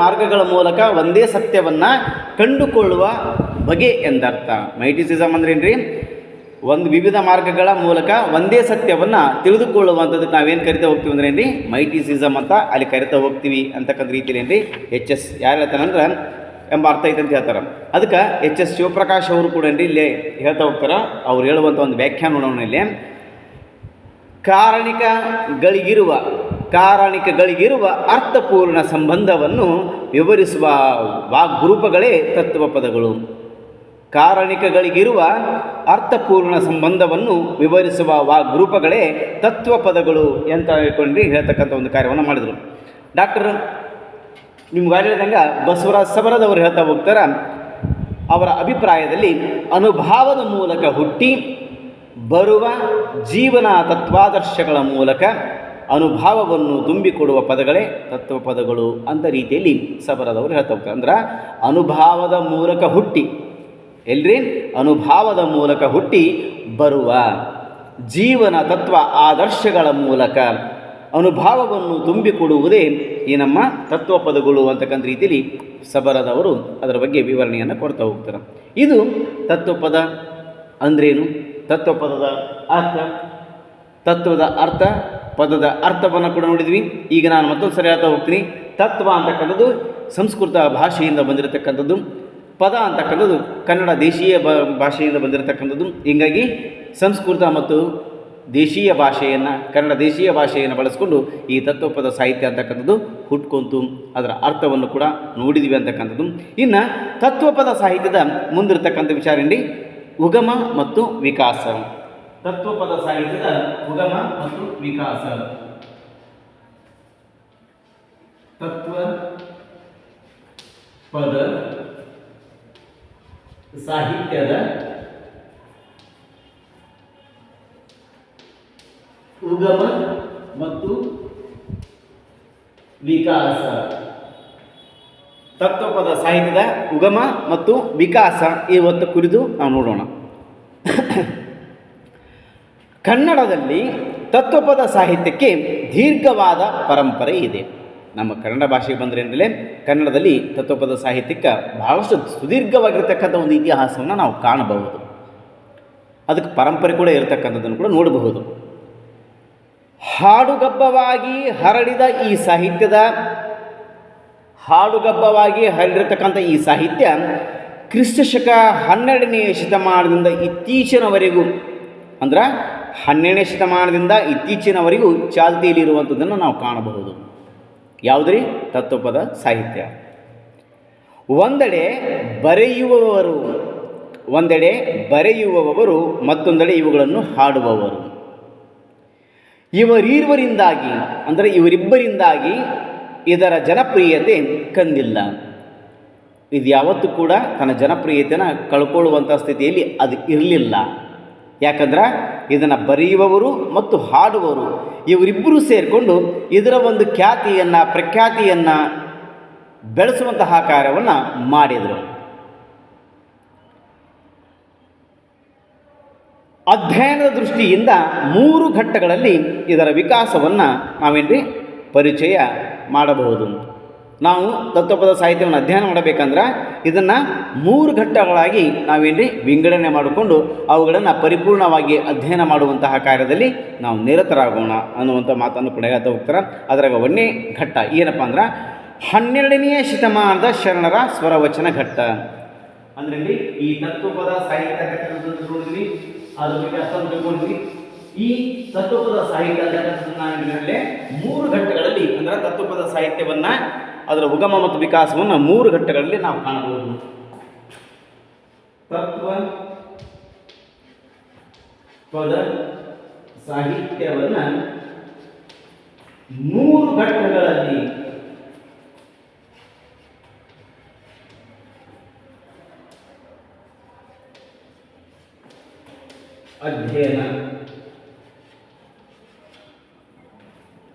ಸತ್ಯವನ್ನು ಕಂಡುಕೊಳ್ಳುವ ಬಗೆ ಎಂದರ್ಥ. ಮೈಸ್ಟಿಸಿಸಮ್ ಅಂದ್ರೆ ಏನ್ರಿ? ಒಂದು ವಿವಿಧ ಮಾರ್ಗಗಳ ಮೂಲಕ ಒಂದೇ ಸತ್ಯವನ್ನು ತಿಳಿದುಕೊಳ್ಳುವಂಥದ್ದು ನಾವೇನು ಕರಿತಾ ಹೋಗ್ತೀವಿ ಅಂದ್ರೆ ಏನ್ರಿ? ಮೈಟಿಸಿಸಮ್ ಅಂತ ಅಲ್ಲಿ ಕರಿತಾ ಹೋಗ್ತೀವಿ ಅಂತಕ್ಕಂಥ ರೀತಿಯಲ್ಲಿ ಏನ್ರಿ HS ಯಾರು ಹೇಳ್ತಾರಂದ್ರೆ ಎಂಬ ಅರ್ಥ ಐತೆ ಅಂತ ಹೇಳ್ತಾರೆ. ಅದಕ್ಕೆ HS ಶಿವಪ್ರಕಾಶ್ ಅವರು ಕೂಡ ಏನ್ರಿ ಇಲ್ಲಿ ಹೇಳ್ತಾ ಹೋಗ್ತಾರೆ. ಅವ್ರು ಹೇಳುವಂಥ ಒಂದು ವ್ಯಾಖ್ಯಾನ ನೋಡೋಣ ಇಲ್ಲಿ. ಕಾರಣಿಕಗಳಿಗಿರುವ ಅರ್ಥಪೂರ್ಣ ಸಂಬಂಧವನ್ನು ವಿವರಿಸುವ ವಾಗ್ರೂಪಗಳೇ ತತ್ವಪದಗಳು. ಕಾರಣಿಕಗಳಿಗಿರುವ ಅರ್ಥಪೂರ್ಣ ಸಂಬಂಧವನ್ನು ವಿವರಿಸುವ ವಾಗ್ರೂಪಗಳೇ ತತ್ವಪದಗಳು ಅಂತ ಹೇಳ್ಕೊಂಡು ಹೇಳ್ತಕ್ಕಂಥ ಒಂದು ಕಾರ್ಯವನ್ನು ಮಾಡಿದರು. ಡಾಕ್ಟರ್ ನಿಮ್ಗೆ ಹೇಳಿದಂಗೆ ಬಸವರಾಜ ಸಬರದವರು ಹೇಳ್ತಾ ಹೋಗ್ತಾರೆ, ಅವರ ಅಭಿಪ್ರಾಯದಲ್ಲಿ ಅನುಭಾವದ ಮೂಲಕ ಹುಟ್ಟಿ ಬರುವ ಜೀವನ ತತ್ವಾದರ್ಶಗಳ ಮೂಲಕ ಅನುಭಾವವನ್ನು ತುಂಬಿಕೊಡುವ ಪದಗಳೇ ತತ್ವಪದಗಳು ಅಂತ ರೀತಿಯಲ್ಲಿ ಸಬರದವರು ಹೇಳ್ತಾ ಹೋಗ್ತಾರೆ. ಅಂದ್ರೆ ಅನುಭಾವದ ಮೂಲಕ ಹುಟ್ಟಿ ಅನುಭಾವದ ಮೂಲಕ ಹುಟ್ಟಿ ಬರುವ ಜೀವನ ತತ್ವ ಆದರ್ಶಗಳ ಮೂಲಕ ಅನುಭಾವವನ್ನು ತುಂಬಿಕೊಡುವುದೇ ಈ ನಮ್ಮ ತತ್ವಪದಗಳು ಅಂತಕ್ಕಂಥ ರೀತಿಯಲ್ಲಿ ಸಬರದವರು ಅದರ ಬಗ್ಗೆ ವಿವರಣೆಯನ್ನು ಕೊಡ್ತಾ ಹೋಗ್ತಾರೆ. ಇದು ತತ್ವಪದ ಅಂದ್ರೇನು, ತತ್ವಪದದ ಅರ್ಥ, ತತ್ವದ ಅರ್ಥ, ಪದದ ಅರ್ಥವನ್ನು ಕೂಡ ನೋಡಿದ್ವಿ. ಈಗ ನಾನು ಮತ್ತೊಂದು ಸರಿ ಹೇಳ್ತಾ ಹೋಗ್ತೀನಿ. ತತ್ವ ಅಂತಕ್ಕಂಥದ್ದು ಸಂಸ್ಕೃತ ಭಾಷೆಯಿಂದ ಬಂದಿರತಕ್ಕಂಥದ್ದು, ಪದ ಅಂತಕ್ಕಂಥದ್ದು ಕನ್ನಡ ದೇಶೀಯ ಭಾಷೆಯಿಂದ ಬಂದಿರತಕ್ಕಂಥದ್ದು. ಹೀಗಾಗಿ ಸಂಸ್ಕೃತ ಮತ್ತು ದೇಶೀಯ ಭಾಷೆಯನ್ನು ಕನ್ನಡ ದೇಶೀಯ ಭಾಷೆಯನ್ನು ಬಳಸ್ಕೊಂಡು ಈ ತತ್ವಪದ ಸಾಹಿತ್ಯ ಅಂತಕ್ಕಂಥದ್ದು ಹುಟ್ಕೊಂತು. ಅದರ ಅರ್ಥವನ್ನು ಕೂಡ ನೋಡಿದ್ವಿ ಅಂತಕ್ಕಂಥದ್ದು. ಇನ್ನು ತತ್ವಪದ ಸಾಹಿತ್ಯದ ಮುಂದಿರತಕ್ಕಂಥ ವಿಚಾರ ಏನ್ರಿ? ಉಗಮ ಮತ್ತು ವಿಕಾಸ. ತತ್ವಪದ ಸಾಹಿತ್ಯದ ಉಗಮ ಮತ್ತು ವಿಕಾಸ. ತತ್ವ ಪದ ಸಾಹಿತ್ಯದ ಉಗಮ ಮತ್ತು ವಿಕಾಸ. ತತ್ವಪದ ಸಾಹಿತ್ಯದ ಉಗಮ ಮತ್ತು ವಿಕಾಸ ಇವತ್ತು ಕುರಿತು ನಾವು ನೋಡೋಣ. ಕನ್ನಡದಲ್ಲಿ ತತ್ವಪದ ಸಾಹಿತ್ಯಕ್ಕೆ ದೀರ್ಘವಾದ ಪರಂಪರೆ ಇದೆ. ನಮ್ಮ ಕನ್ನಡ ಭಾಷೆಗೆ ಬಂದರೆ ಅಂದರೆ ಕನ್ನಡದಲ್ಲಿ ತತ್ವಪದ ಸಾಹಿತ್ಯಕ್ಕೆ ಬಹಳಷ್ಟು ಸುದೀರ್ಘವಾಗಿರ್ತಕ್ಕಂಥ ಒಂದು ಇತಿಹಾಸವನ್ನು ನಾವು ಕಾಣಬಹುದು. ಅದಕ್ಕೆ ಪರಂಪರೆ ಕೂಡ ಇರತಕ್ಕಂಥದ್ದನ್ನು ಕೂಡ ನೋಡಬಹುದು. ಹಾಡುಗಬ್ಬವಾಗಿ ಹರಡಿರತಕ್ಕಂಥ ಈ ಸಾಹಿತ್ಯ ಕ್ರಿಸ್ತಶಕ 12ನೇ ಶತಮಾನದಿಂದ ಇತ್ತೀಚಿನವರೆಗೂ ಅಂದ್ರೆ 12ನೇ ಶತಮಾನದಿಂದ ಇತ್ತೀಚಿನವರೆಗೂ ಚಾಲ್ತಿಯಲ್ಲಿರುವಂಥದ್ದನ್ನು ನಾವು ಕಾಣಬಹುದು. ಯಾವುದ್ರಿ? ತತ್ವಪದ ಸಾಹಿತ್ಯ. ಒಂದೆಡೆ ಬರೆಯುವವರು ಮತ್ತೊಂದೆಡೆ ಇವುಗಳನ್ನು ಹಾಡುವವರು. ಇವರಿಬ್ಬರಿಂದಾಗಿ ಇದರ ಜನಪ್ರಿಯತೆ ಕಂದಿಲ್ಲ. ಇದು ಯಾವತ್ತೂ ಕೂಡ ತನ್ನ ಜನಪ್ರಿಯತೆಯನ್ನು ಕಳ್ಕೊಳ್ಳುವಂಥ ಸ್ಥಿತಿಯಲ್ಲಿ ಅದು ಇರಲಿಲ್ಲ. ಯಾಕಂದ್ರೆ ಇದನ್ನು ಬರೆಯುವವರು ಮತ್ತು ಹಾಡುವವರು ಇವರಿಬ್ಬರೂ ಸೇರಿಕೊಂಡು ಇದರ ಒಂದು ಪ್ರಖ್ಯಾತಿಯನ್ನು ಬೆಳೆಸುವಂತಹ ಕಾರ್ಯವನ್ನು ಮಾಡಿದರು. ಅಧ್ಯಯನದ ದೃಷ್ಟಿಯಿಂದ 3 ಘಟ್ಟಗಳಲ್ಲಿ ಇದರ ವಿಕಾಸವನ್ನು ನಾವೇನ್ರಿ ಪರಿಚಯ ಮಾಡಬಹುದು. ನಾವು ತತ್ವಪದ ಸಾಹಿತ್ಯವನ್ನು ಅಧ್ಯಯನ ಮಾಡಬೇಕಂದ್ರೆ ಇದನ್ನು 3 ಘಟ್ಟಗಳಾಗಿ ನಾವೇನ್ರಿ ವಿಂಗಡಣೆ ಮಾಡಿಕೊಂಡು ಅವುಗಳನ್ನು ಪರಿಪೂರ್ಣವಾಗಿ ಅಧ್ಯಯನ ಮಾಡುವಂತಹ ಕಾರ್ಯದಲ್ಲಿ ನಾವು ನಿರತರಾಗೋಣ ಅನ್ನುವಂಥ ಮಾತನ್ನು ಕೂಡ ಹೇಳ್ತಾ ಹೋಗ್ತಾರೆ. ಅದರಾಗ 1ನೇ ಘಟ್ಟ ಏನಪ್ಪ ಅಂದ್ರೆ 12ನೇ ಶತಮಾನದ ಶರಣರ ಸ್ವರವಚನ ಘಟ್ಟ. ಅಂದ್ರೆ ಈ ತತ್ವಪದ ಸಾಹಿತ್ಯ ನೋಡಿದ್ವಿ, ಅದ್ರ ಬಗ್ಗೆ ಅರ್ಥ ತಿಳ್ಕೊಂಡ್ವಿ. ಈ ತತ್ವಪದ ಸಾಹಿತ್ಯ ಅಂತಕ್ಕಂಥದ್ದನ್ನ 3 ಘಟ್ಟಗಳಲ್ಲಿ ಅಂದ್ರೆ ತತ್ವಪದ ಸಾಹಿತ್ಯವನ್ನ ಅದರ ಉಗಮ ಮತ್ತು ವಿಕಾಸವನ್ನು 3 ಘಟ್ಟಗಳಲ್ಲಿ ನಾವು ಕಾಣಬಹುದು. ತತ್ವ ಪದ ಸಾಹಿತ್ಯವನ್ನ 3 ಘಟ್ಟಗಳಲ್ಲಿ ಅಧ್ಯಯನ,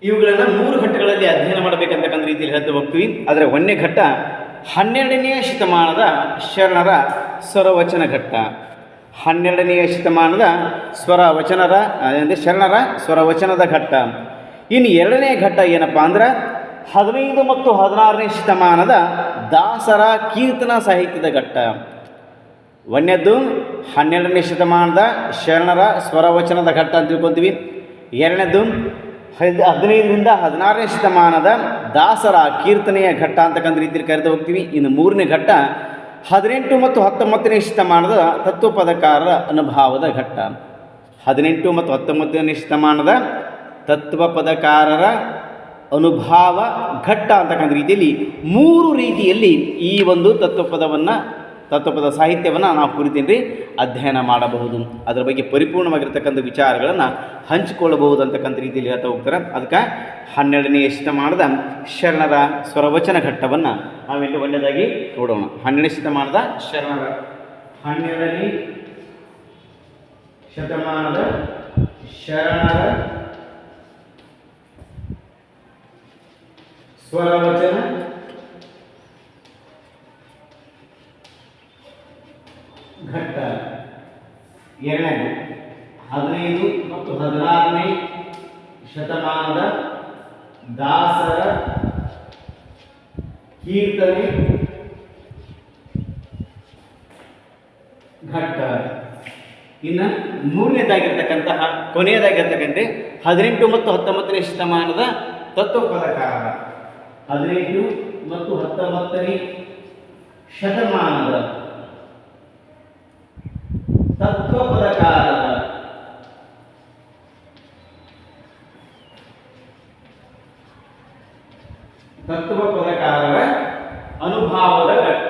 ಇವುಗಳನ್ನು 3 ಘಟ್ಟಗಳಲ್ಲಿ ಅಧ್ಯಯನ ಮಾಡಬೇಕಂತಕ್ಕಂಥ ರೀತಿಯಲ್ಲಿ ಹೇಳ್ತಾ ಹೋಗ್ತೀವಿ. ಆದರೆ 1ನೇ ಘಟ್ಟ 12ನೇ ಶತಮಾನದ ಶರಣರ ಸ್ವರವಚನ ಘಟ್ಟ. 12ನೇ ಶತಮಾನದ ಶರಣರ ಸ್ವರವಚನದ ಘಟ್ಟ. ಇನ್ನು 2ನೇ ಘಟ್ಟ ಏನಪ್ಪ ಅಂದ್ರೆ 15 ಮತ್ತು 16ನೇ ಶತಮಾನದ ದಾಸರ ಕೀರ್ತನ ಸಾಹಿತ್ಯದ ಘಟ್ಟ. 1ನೇದ್ದು 12ನೇ ಶತಮಾನದ ಶರಣರ ಸ್ವರವಚನದ ಘಟ್ಟ ಅಂತ ತಿಳ್ಕೊತೀವಿ. 2ನೇದ್ದು 15ರಿಂದ 16ನೇ ಶತಮಾನದ ದಾಸರ ಕೀರ್ತನೆಯ ಘಟ್ಟ ಅಂತಕ್ಕಂಥ ರೀತಿಯಲ್ಲಿ ಕರೆದು ಹೋಗ್ತೀವಿ. ಇನ್ನು 3ನೇ ಘಟ್ಟ 18 ಮತ್ತು 19ನೇ ಶತಮಾನದ ತತ್ವಪದಕಾರರ ಅನುಭಾವದ ಘಟ್ಟ. 18 ಮತ್ತು 19ನೇ ಶತಮಾನದ ತತ್ವಪದಕಾರರ ಅನುಭಾವ ಘಟ್ಟ ಅಂತಕ್ಕಂಥ ರೀತಿಯಲ್ಲಿ 3 ರೀತಿಯಲ್ಲಿ ಈ ಒಂದು ತತ್ವಪದ ಸಾಹಿತ್ಯವನ್ನು ನಾವು ಕುರಿತೇನ್ರಿ ಅಧ್ಯಯನ ಮಾಡಬಹುದು. ಅದರ ಬಗ್ಗೆ ಪರಿಪೂರ್ಣವಾಗಿರ್ತಕ್ಕಂಥ ವಿಚಾರಗಳನ್ನು ಹಂಚಿಕೊಳ್ಳಬಹುದು ಅಂತಕ್ಕಂಥ ರೀತಿಯಲ್ಲಿ ಹೇಳ್ತಾ ಹೋಗ್ತಾರೆ. ಅದಕ್ಕೆ 12ನೇ ಶತಮಾನದ ಶರಣರ ಸ್ವರವಚನ ಘಟ್ಟವನ್ನು ನಾವೆಲ್ಲಿ ಒಳ್ಳೆಯದಾಗಿ ನೋಡೋಣ. 12ನೇ ಶತಮಾನದ ಶರಣರ 12ನೇ ಶತಮಾನದ ಶರಣರ ಸ್ವರವಚನ ಘಟ್ಟ. 2ನೇದು 15 ಮತ್ತು 16ನೇ ಶತಮಾನದ ದಾಸರ ಕೀರ್ತನೆ ಘಟ್ಟ. ಇನ್ನು 3ನೇದಾಗಿರ್ತಕ್ಕಂತಹ ಕೊನೆಯದಾಗಿರ್ತಕ್ಕಂಥ 18 ಮತ್ತು 19ನೇ ಶತಮಾನದ ತತ್ವಪದಕಾರ. 18 ಮತ್ತು 19ನೇ ಶತಮಾನದ ತತ್ವಪದಕಾರರ ಅನುಭಾವದ ಘಟ್ಟ.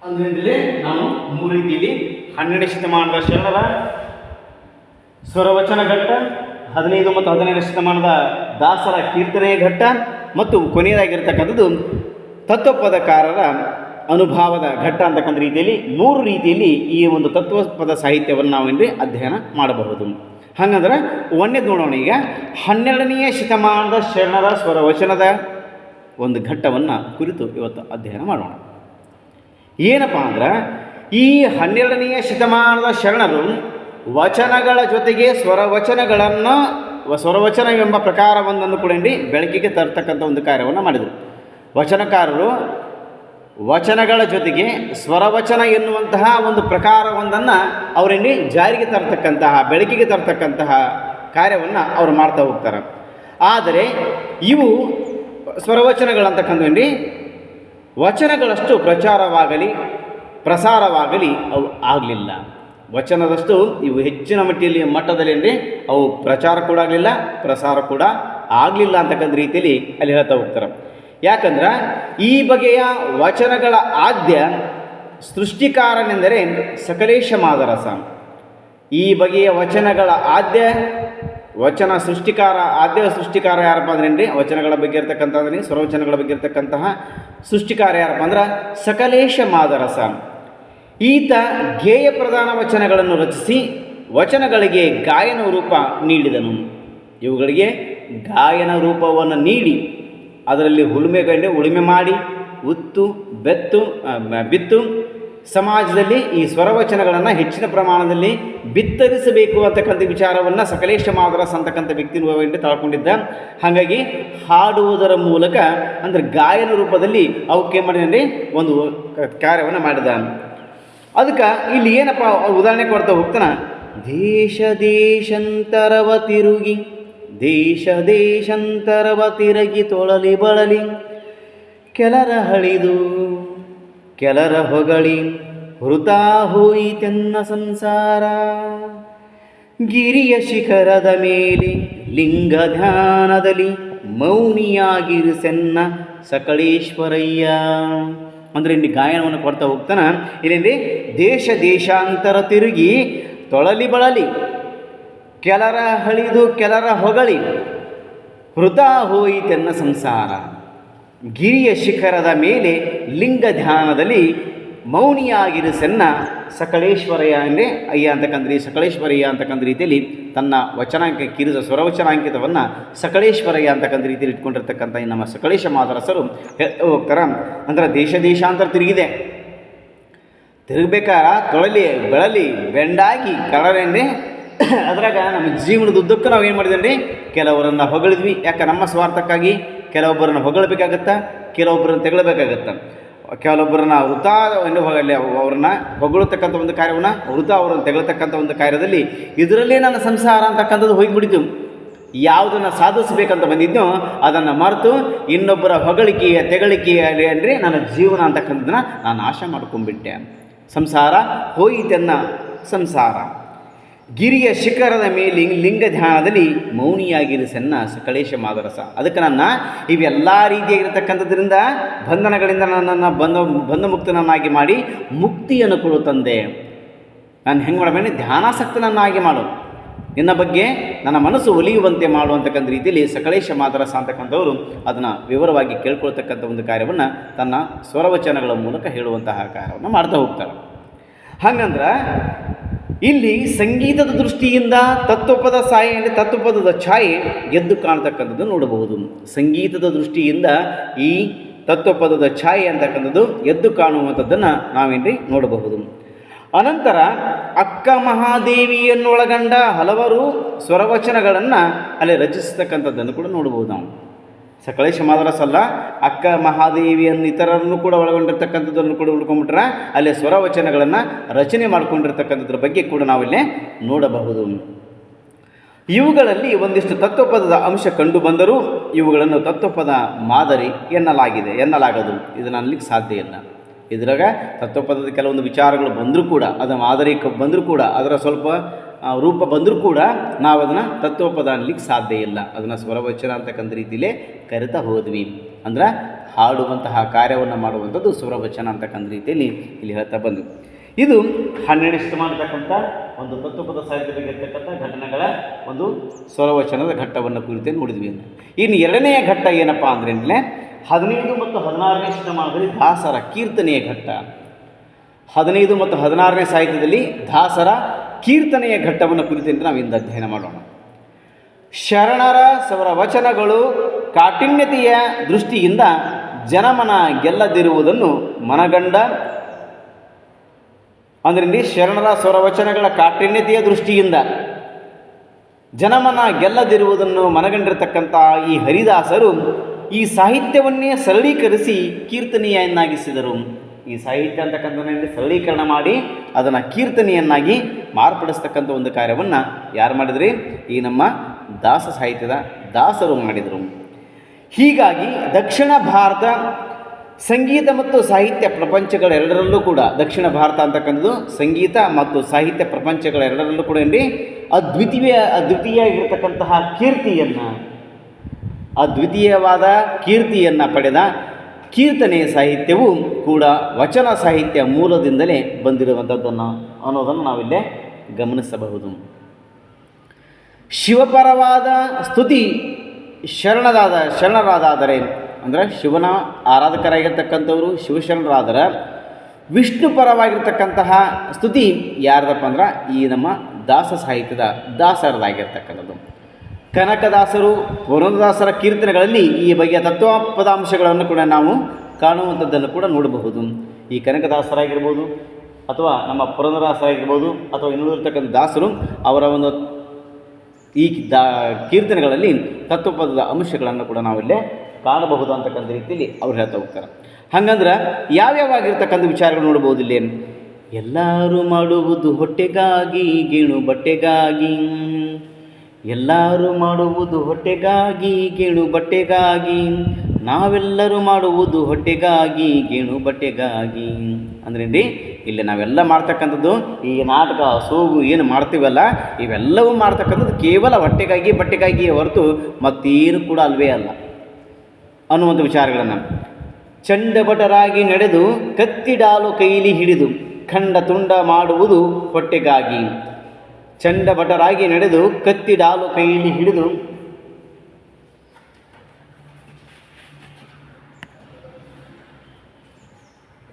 ಅಂದ್ರೆ ನಾವು 3 ರೀತಿಯಲ್ಲಿ 12ನೇ ಶತಮಾನದ ಶರಣರ ಸ್ವರವಚನ ಘಟ್ಟ, 15 ಮತ್ತು 17ನೇ ಶತಮಾನದ ದಾಸರ ಕೀರ್ತನೆಯ ಘಟ್ಟ ಮತ್ತು ಕೊನೆಯದಾಗಿರ್ತಕ್ಕಂಥದ್ದು ತತ್ವಪದಕಾರರ ಅನುಭಾವದ ಘಟ್ಟ ಅಂತಕ್ಕಂಥ ರೀತಿಯಲ್ಲಿ 3 ರೀತಿಯಲ್ಲಿ ಈ ಒಂದು ತತ್ವಪದ ಸಾಹಿತ್ಯವನ್ನು ನಾವೇನ್ರಿ ಅಧ್ಯಯನ ಮಾಡಬಹುದು. ಹಾಗಂದ್ರೆ 1ನೇದು ನೋಡೋಣ. ಈಗ 12ನೇ ಶತಮಾನದ ಶರಣರ ಸ್ವರವಚನದ ಒಂದು ಘಟ್ಟವನ್ನು ಕುರಿತು ಇವತ್ತು ಅಧ್ಯಯನ ಮಾಡೋಣ. ಏನಪ್ಪ ಅಂದ್ರೆ ಈ 12ನೇ ಶತಮಾನದ ಶರಣರು ವಚನಗಳ ಜೊತೆಗೆ ಸ್ವರವಚನವೆಂಬ ಪ್ರಕಾರವೊಂದನ್ನು ಕೂಡ ಬೆಳಕಿಗೆ ತರ್ತಕ್ಕಂಥ ಒಂದು ಕಾರ್ಯವನ್ನು ಮಾಡಿದರು. ವಚನಕಾರರು ವಚನಗಳ ಜೊತೆಗೆ ಸ್ವರವಚನ ಎನ್ನುವಂತಹ ಒಂದು ಪ್ರಕಾರವೊಂದನ್ನು ಅವರಲ್ಲಿ ಜಾರಿಗೆ ತರ್ತಕ್ಕಂತಹ ಬೆಳಕಿಗೆ ತರ್ತಕ್ಕಂತಹ ಕಾರ್ಯವನ್ನು ಅವರು ಮಾಡ್ತಾ ಹೋಗ್ತಾರೆ. ಆದರೆ ಇವು ಸ್ವರವಚನಗಳಂತಕ್ಕಂಥವೇನ್ರಿ ವಚನಗಳಷ್ಟು ಪ್ರಸಾರವಾಗಲಿ ಅವು ಆಗಲಿಲ್ಲ. ವಚನದಷ್ಟು ಇವು ಹೆಚ್ಚಿನ ಮಟ್ಟದಲ್ಲಿ ಅವು ಪ್ರಚಾರ ಕೂಡ ಆಗಲಿಲ್ಲ, ಪ್ರಸಾರ ಕೂಡ ಆಗಲಿಲ್ಲ ಅಂತಕ್ಕಂಥ ರೀತಿಯಲ್ಲಿ ಅಲ್ಲಿ ಹೇಳ್ತಾ ಹೋಗ್ತಾರೆ. ಯಾಕಂದ್ರೆ ಈ ಬಗೆಯ ವಚನಗಳ ಆದ್ಯ ಸೃಷ್ಟಿಕಾರನೆಂದರೆ ಸಕಲೇಶ ಮಾದರಸ. ಈ ಬಗೆಯ ವಚನಗಳ ಆದ್ಯ ಸೃಷ್ಟಿಕಾರ ಯಾರಪ್ಪ ಅಂದ್ರೆ ವಚನಗಳ ಬಗ್ಗೆ ಇರ್ತಕ್ಕಂಥದ್ದು ಸ್ವರವಚನಗಳ ಬಗ್ಗೆ ಇರ್ತಕ್ಕಂತಹ ಸೃಷ್ಟಿಕಾರ ಯಾರಪ್ಪ ಅಂದ್ರೆ ಸಕಲೇಶ ಮಾದರಸ. ಈತ ಗೇಯ ಪ್ರಧಾನ ವಚನಗಳನ್ನು ರಚಿಸಿ ವಚನಗಳಿಗೆ ಗಾಯನ ರೂಪ ನೀಡಿದನು. ಇವುಗಳಿಗೆ ಗಾಯನ ರೂಪವನ್ನು ನೀಡಿ ಅದರಲ್ಲಿ ಉಳುಮೆ ಮಾಡಿ ಬಿತ್ತು ಸಮಾಜದಲ್ಲಿ ಈ ಸ್ವರವಚನಗಳನ್ನು ಹೆಚ್ಚಿನ ಪ್ರಮಾಣದಲ್ಲಿ ಬಿತ್ತರಿಸಬೇಕು ಅಂತಕ್ಕಂಥ ವಿಚಾರವನ್ನು ಸಕಲೇಶ ಮಾದರಸ್ ಅಂತಕ್ಕಂಥ ವ್ಯಕ್ತಿ ತಾಳ್ಕೊಂಡಿದ್ದ. ಹಾಗಾಗಿ ಹಾಡುವುದರ ಮೂಲಕ ಅಂದರೆ ಗಾಯನ ರೂಪದಲ್ಲಿ ಅವಕ್ಕೆ ಮಾಡಿದರೆ ಒಂದು ಕಾರ್ಯವನ್ನು ಮಾಡಿದ. ಅದಕ್ಕೆ ಇಲ್ಲಿ ಏನಪ್ಪ ಉದಾಹರಣೆ ಕೊಡ್ತಾ ಹೋಗ್ತಾನೆ, ದೇಶ ದೇಶಾಂತರವ ತಿರುಗಿ ದೇಶ ದೇಶಾಂತರವ ತಿರುಗಿ ತೊಳಲಿ ಬಳಲಿ ಕೆಲರ ಹಳಿದು ಕೆಲರ ಹೊಗಳಿ ಹುರುತಾ ಹೋಯಿತೆನ್ನ ಸಂಸಾರ. ಗಿರಿಯ ಶಿಖರದ ಮೇಲೆ ಲಿಂಗ ಧ್ಯಾನದಲ್ಲಿ ಮೌನಿಯಾಗಿರಿಸೆನ್ನ ಸಕಳೇಶ್ವರಯ್ಯ. ಅಂದರೆ ಇಲ್ಲಿ ಗಾಯನವನ್ನು ಕೊಡ್ತಾ ಹೋಗ್ತಾನೆ. ಇಲ್ಲೇನ್ರಿ ದೇಶ ದೇಶಾಂತರ ತಿರುಗಿ ತೊಳಲಿ ಬಳಲಿ ಕೆಲರ ಹಳಿದು ಕೆಲರ ಹೊಗಳಿ ಹೃತ ಹೋಯಿತೆನ್ನ ಸಂಸಾರ. ಗಿರಿಯ ಶಿಖರದ ಮೇಲೆ ಲಿಂಗ ಧ್ಯಾನದಲ್ಲಿ ಮೌನಿಯಾಗಿರಿಸೆನ್ನ ಸಕಳೇಶ್ವರಯ್ಯ ಅಂದರೆ ಅಯ್ಯ ಅಂತಕ್ಕಂಥ ಸಕಳೇಶ್ವರಯ್ಯ ಅಂತಕ್ಕಂಥ ರೀತಿಯಲ್ಲಿ ತನ್ನ ವಚನಾಂಕ ಕಿರಿದ ಸ್ವರವಚನಾಂಕಿತವನ್ನು ಸಕಳೇಶ್ವರಯ್ಯ ಅಂತಕ್ಕಂಥ ರೀತಿಯಲ್ಲಿ ಇಟ್ಕೊಂಡಿರ್ತಕ್ಕಂಥ ನಮ್ಮ ಸಕಳೇಶ ಮಾದರಸರು ಹೋಗ್ತಾರ. ಅಂದರೆ ದೇಶ ದೇಶಾಂತರ ತಿರುಗಿದೆ, ತಿರುಗಬೇಕಾರ ತೊಳಲಿ ಬೆಳಲಿ ಬೆಂಡಾಗಿ ಕಳರೆಂದ್ರೆ ಅದ್ರಾಗ ನಮ್ಮ ಜೀವನದ ಉದ್ದಕ್ಕೂ ನಾವು ಏನು ಮಾಡಿದ್ರಿ, ಕೆಲವರನ್ನು ಹೊಗಳಿದ್ವಿ. ಯಾಕೆ ನಮ್ಮ ಸ್ವಾರ್ಥಕ್ಕಾಗಿ ಕೆಲವೊಬ್ಬರನ್ನು ಹೊಗಳಬೇಕಾಗತ್ತಾ, ಕೆಲವೊಬ್ಬರನ್ನು ತೆಗಳಬೇಕಾಗತ್ತ. ಕೆಲವೊಬ್ಬರನ್ನ ವೃತ ಅವ್ರನ್ನ ಹೊಗಳತಕ್ಕಂಥ ಒಂದು ಕಾರ್ಯವನ್ನು ವೃತ ಅವರನ್ನು ತೆಗಳತಕ್ಕಂಥ ಒಂದು ಕಾರ್ಯದಲ್ಲಿ ಇದರಲ್ಲೇ ನನ್ನ ಸಂಸಾರ ಅಂತಕ್ಕಂಥದ್ದು ಹೋಗಿಬಿಡಿತು. ಯಾವುದನ್ನು ಸಾಧಿಸಬೇಕಂತ ಬಂದಿದ್ದೋ ಅದನ್ನು ಮರೆತು ಇನ್ನೊಬ್ಬರ ಹೊಗಳಿಕೆಯ ತೆಗಳಿಕೆಯ ಅಂದರೆ ನನ್ನ ಜೀವನ ಅಂತಕ್ಕಂಥದ್ದನ್ನು ನಾನು ನಾಶ ಮಾಡ್ಕೊಂಡ್ಬಿಟ್ಟೆ. ಸಂಸಾರ ಹೋಯಿತೆನ್ನ ಸಂಸಾರ. ಗಿರಿಯ ಶಿಖರದ ಮೇಲೆ ಲಿಂಗ ಧ್ಯಾನದಲ್ಲಿ ಮೌನಿಯಾಗಿರಿಸನ್ನ ಸಕಳೇಶ ಮಾದರಸ. ಅದಕ್ಕೆ ನನ್ನ ಇವೆಲ್ಲ ರೀತಿಯಾಗಿರ್ತಕ್ಕಂಥದ್ರಿಂದ ಬಂಧನಗಳಿಂದ ನನ್ನನ್ನು ಬಂಧಮುಕ್ತನನ್ನಾಗಿ ಮಾಡಿ ಮುಕ್ತಿಯನ್ನು ಕೊಡು ತಂದೆ. ನಾನು ಹೆಂಗೆ ಮಾಡಬೇಡಿ, ಧ್ಯಾನಾಸಕ್ತನನ್ನಾಗಿ ಮಾಡು, ನಿನ್ನ ಬಗ್ಗೆ ನನ್ನ ಮನಸ್ಸು ಒಲಿಯುವಂತೆ ಮಾಡುವಂತಕ್ಕಂಥ ರೀತಿಯಲ್ಲಿ ಸಕಳೇಶ ಮಾದರಸ ಅಂತಕ್ಕಂಥವರು ಅದನ್ನು ವಿವರವಾಗಿ ಕೇಳ್ಕೊಳ್ತಕ್ಕಂಥ ಒಂದು ಕಾರ್ಯವನ್ನು ತನ್ನ ಸ್ವರವಚನಗಳ ಮೂಲಕ ಹೇಳುವಂತಹ ಕಾರ್ಯವನ್ನು ಮಾಡ್ತಾ ಹೋಗ್ತಾರೆ. ಹಾಗಂದ್ರೆ ಇಲ್ಲಿ ಸಂಗೀತದ ದೃಷ್ಟಿಯಿಂದ ತತ್ವಪದ ತತ್ವಪದದ ಛಾಯೆ ಎದ್ದು ಕಾಣ್ತಕ್ಕಂಥದ್ದು ನೋಡಬಹುದು. ಸಂಗೀತದ ದೃಷ್ಟಿಯಿಂದ ಈ ತತ್ವಪದದ ಛಾಯೆ ಅಂತಕ್ಕಂಥದ್ದು ಎದ್ದು ಕಾಣುವಂಥದ್ದನ್ನು ನಾವೇನ್ರಿ ನೋಡಬಹುದು. ಅನಂತರ ಅಕ್ಕ ಮಹಾದೇವಿಯನ್ನೊಳಗೊಂಡ ಹಲವಾರು ಸ್ವರವಚನಗಳನ್ನು ಅಲ್ಲಿ ರಚಿಸ್ತಕ್ಕಂಥದ್ದನ್ನು ಕೂಡ ನೋಡ್ಬೋದು ನಾವು. ಸಕಳೇಶ ಮಾದರಸ ಅಲ್ಲ, ಅಕ್ಕ ಮಹಾದೇವಿಯನ್ನು ಇತರರನ್ನು ಕೂಡ ಒಳಗೊಂಡಿರ್ತಕ್ಕಂಥದ್ದನ್ನು ಕೂಡ ಉಳ್ಕೊಂಡ್ಬಿಟ್ರೆ ಅಲ್ಲಿ ಸ್ವರವಚನಗಳನ್ನು ರಚನೆ ಮಾಡಿಕೊಂಡಿರ್ತಕ್ಕಂಥದ್ರ ಬಗ್ಗೆ ಕೂಡ ನಾವಿಲ್ಲೇ ನೋಡಬಹುದು. ಇವುಗಳಲ್ಲಿ ಒಂದಿಷ್ಟು ತತ್ವಪದದ ಅಂಶ ಕಂಡು ಬಂದರೂ ಇವುಗಳನ್ನು ತತ್ವಪದ ಮಾದರಿ ಎನ್ನಲಾಗದು. ಇದನ್ನು ಅನ್ನಲಿಕ್ಕೆ ಸಾಧ್ಯ ಇಲ್ಲ. ಇದ್ರಾಗ ತತ್ವಪದದ ಕೆಲವೊಂದು ವಿಚಾರಗಳು ಬಂದರೂ ಕೂಡ, ಅದರ ಮಾದರಿ ಬಂದರೂ ಕೂಡ, ಅದರ ಸ್ವಲ್ಪ ರೂಪ ಬಂದರೂ ಕೂಡ ನಾವು ಅದನ್ನು ತತ್ವಪದ ಅನ್ನಲಿಕ್ಕೆ ಸಾಧ್ಯ ಇಲ್ಲ. ಅದನ್ನು ಸ್ವರವಚನ ಅಂತಕ್ಕಂಥ ರೀತಿಯಲ್ಲೇ ಕರಿತಾ ಹೋದ್ವಿ. ಅಂದ್ರೆ ಹಾಡುವಂತಹ ಕಾರ್ಯವನ್ನು ಮಾಡುವಂಥದ್ದು ಸ್ವರವಚನ ಅಂತಕ್ಕಂಥ ರೀತಿಯಲ್ಲಿ ಇಲ್ಲಿ ಹೇಳ್ತಾ ಬಂದು, ಇದು 12ನೇ ಶತಮಾನತಕ್ಕಂಥ ಒಂದು ತತ್ವಪದ ಸಾಹಿತ್ಯದಲ್ಲಿರ್ತಕ್ಕಂಥ ಘಟನೆಗಳ ಒಂದು ಸ್ವರವಚನದ ಘಟ್ಟವನ್ನು ಕುರಿತು ನೋಡಿದ್ವಿ. ಇನ್ನು ಎರಡನೆಯ ಘಟ್ಟ ಏನಪ್ಪ ಅಂದರೆ 15 ಮತ್ತು 16ನೇ ಶತಮಾನದಲ್ಲಿ ದಾಸರ ಕೀರ್ತನೆಯ ಘಟ್ಟ. 15 ಮತ್ತು 16ನೇ ಸಾಹಿತ್ಯದಲ್ಲಿ ದಾಸರ ಕೀರ್ತನೆಯ ಘಟ್ಟವನ್ನು ಕುರಿತಂತೆ ನಾವಿಂದು ಅಧ್ಯಯನ ಮಾಡೋಣ. ಶರಣರ ಸ್ವರವಚನಗಳು ಕಾಠಿಣ್ಯತೆಯ ದೃಷ್ಟಿಯಿಂದ ಜನಮನ ಗೆಲ್ಲದಿರುವುದನ್ನು ಮನಗಂಡ, ಅಂದರೆ ಶರಣರ ಸ್ವರವಚನಗಳ ಕಾಠಿಣ್ಯತೆಯ ದೃಷ್ಟಿಯಿಂದ ಜನಮನ ಗೆಲ್ಲದಿರುವುದನ್ನು ಮನಗಂಡಿರತಕ್ಕಂಥ ಈ ಹರಿದಾಸರು ಈ ಸಾಹಿತ್ಯವನ್ನೇ ಸರಳೀಕರಿಸಿ ಕೀರ್ತನೆಯನ್ನಾಗಿಸಿದರು. ಈ ಸಾಹಿತ್ಯ ಅಂತಕ್ಕಂಥದ್ದು ಸರಳೀಕರಣ ಮಾಡಿ ಅದನ್ನು ಕೀರ್ತನೆಯನ್ನಾಗಿ ಮಾರ್ಪಡಿಸ್ತಕ್ಕಂಥ ಒಂದು ಕಾರ್ಯವನ್ನು ಯಾರು ಮಾಡಿದ್ರಿ? ಈ ನಮ್ಮ ದಾಸ ಸಾಹಿತ್ಯದ ದಾಸರು ಮಾಡಿದರು. ಹೀಗಾಗಿ ದಕ್ಷಿಣ ಭಾರತ ಸಂಗೀತ ಮತ್ತು ಸಾಹಿತ್ಯ ಪ್ರಪಂಚಗಳೆರಡರಲ್ಲೂ ಕೂಡ, ದಕ್ಷಿಣ ಭಾರತ ಅಂತಕ್ಕಂಥದ್ದು ಸಂಗೀತ ಮತ್ತು ಸಾಹಿತ್ಯ ಪ್ರಪಂಚಗಳೆರಡರಲ್ಲೂ ಕೂಡ ಅದ್ವಿತೀಯವಾಗಿರ್ತಕ್ಕಂತಹ ಅದ್ವಿತೀಯವಾದ ಕೀರ್ತಿಯನ್ನು ಪಡೆದ ಕೀರ್ತನೆಯ ಸಾಹಿತ್ಯವು ಕೂಡ ವಚನ ಸಾಹಿತ್ಯ ಮೂಲದಿಂದಲೇ ಬಂದಿರುವಂಥದ್ದನ್ನು ಅನ್ನೋದನ್ನು ನಾವಿಲ್ಲೇ ಗಮನಿಸಬಹುದು. ಶಿವಪರವಾದ ಸ್ತುತಿ ಶರಣರಾದಾದರೆ, ಅಂದರೆ ಶಿವನ ಆರಾಧಕರಾಗಿರ್ತಕ್ಕಂಥವರು ಶಿವಶರಣರಾದರೆ, ವಿಷ್ಣು ಪರವಾಗಿರ್ತಕ್ಕಂತಹ ಸ್ತುತಿ ಯಾರ್ದಪ್ಪ ಅಂದ್ರೆ ಈ ನಮ್ಮ ದಾಸ ಸಾಹಿತ್ಯದ ದಾಸರದಾಗಿರ್ತಕ್ಕಂಥದ್ದು. ಕನಕದಾಸರು, ಪುರಂದರದಾಸರ ಕೀರ್ತನೆಗಳಲ್ಲಿ ಈ ಬಗೆಯ ತತ್ವಪದಾಂಶಗಳನ್ನು ಕೂಡ ನಾವು ಕಾಣುವಂಥದ್ದನ್ನು ಕೂಡ ನೋಡಬಹುದು. ಈ ಕನಕದಾಸರಾಗಿರ್ಬೋದು, ಅಥವಾ ನಮ್ಮ ಪುರಂದರದಾಸ ಆಗಿರ್ಬೋದು ಅಥವಾ ಇನ್ನುಳಿರ್ತಕ್ಕಂಥ ದಾಸರು ಅವರ ಒಂದು ಈ ಕೀರ್ತನೆಗಳಲ್ಲಿ ತತ್ವಪದದ ಅಂಶಗಳನ್ನು ಕೂಡ ನಾವಿಲ್ಲೇ ಕಾಣಬಹುದು ಅಂತಕ್ಕಂಥ ರೀತಿಯಲ್ಲಿ ಅವ್ರು ಹೇಳ್ತಾ ಹೋಗ್ತಾರೆ. ಹಾಗಂದ್ರೆ ಯಾವ್ಯಾವಾಗಿರ್ತಕ್ಕಂಥ ವಿಚಾರಗಳು ನೋಡ್ಬೋದು ಇಲ್ಲಿ. ಎಲ್ಲರೂ ಮಾಡುವುದು ಹೊಟ್ಟೆಗಾಗಿ ಗೇಣು ಬಟ್ಟೆಗಾಗಿ, ಎಲ್ಲರೂ ಮಾಡುವುದು ಹೊಟ್ಟೆಗಾಗಿ ಗೇಣು ಬಟ್ಟೆಗಾಗಿ, ನಾವೆಲ್ಲರೂ ಮಾಡುವುದು ಹೊಟ್ಟೆಗಾಗಿ ಗೇಣು ಬಟ್ಟೆಗಾಗಿ. ಅಂದ್ರೆ ಇಲ್ಲಿ ನಾವೆಲ್ಲ ಮಾಡ್ತಕ್ಕಂಥದ್ದು ಈ ನಾಟಕ ಸೋಗು ಏನು ಮಾಡ್ತೀವಲ್ಲ ಇವೆಲ್ಲವೂ ಮಾಡ್ತಕ್ಕಂಥದ್ದು ಕೇವಲ ಹೊಟ್ಟೆಗಾಗಿ ಬಟ್ಟೆಗಾಗಿ ಹೊರತು ಮತ್ತೇನು ಕೂಡ ಅಲ್ವೇ ಅಲ್ಲ ಅನ್ನುವಂಥ ವಿಚಾರಗಳನ್ನು. ಚಂಡಭಟರಾಗಿ ನಡೆದು ಕತ್ತಿಡಾಲು ಕೈಲಿ ಹಿಡಿದು ಖಂಡ ತುಂಡ ಮಾಡುವುದು ಹೊಟ್ಟೆಗಾಗಿ. ಚಂಡಭಟರಾಗಿ ನಡೆದು ಕತ್ತಿಡಾಲು ಕೈಲಿ ಹಿಡಿದು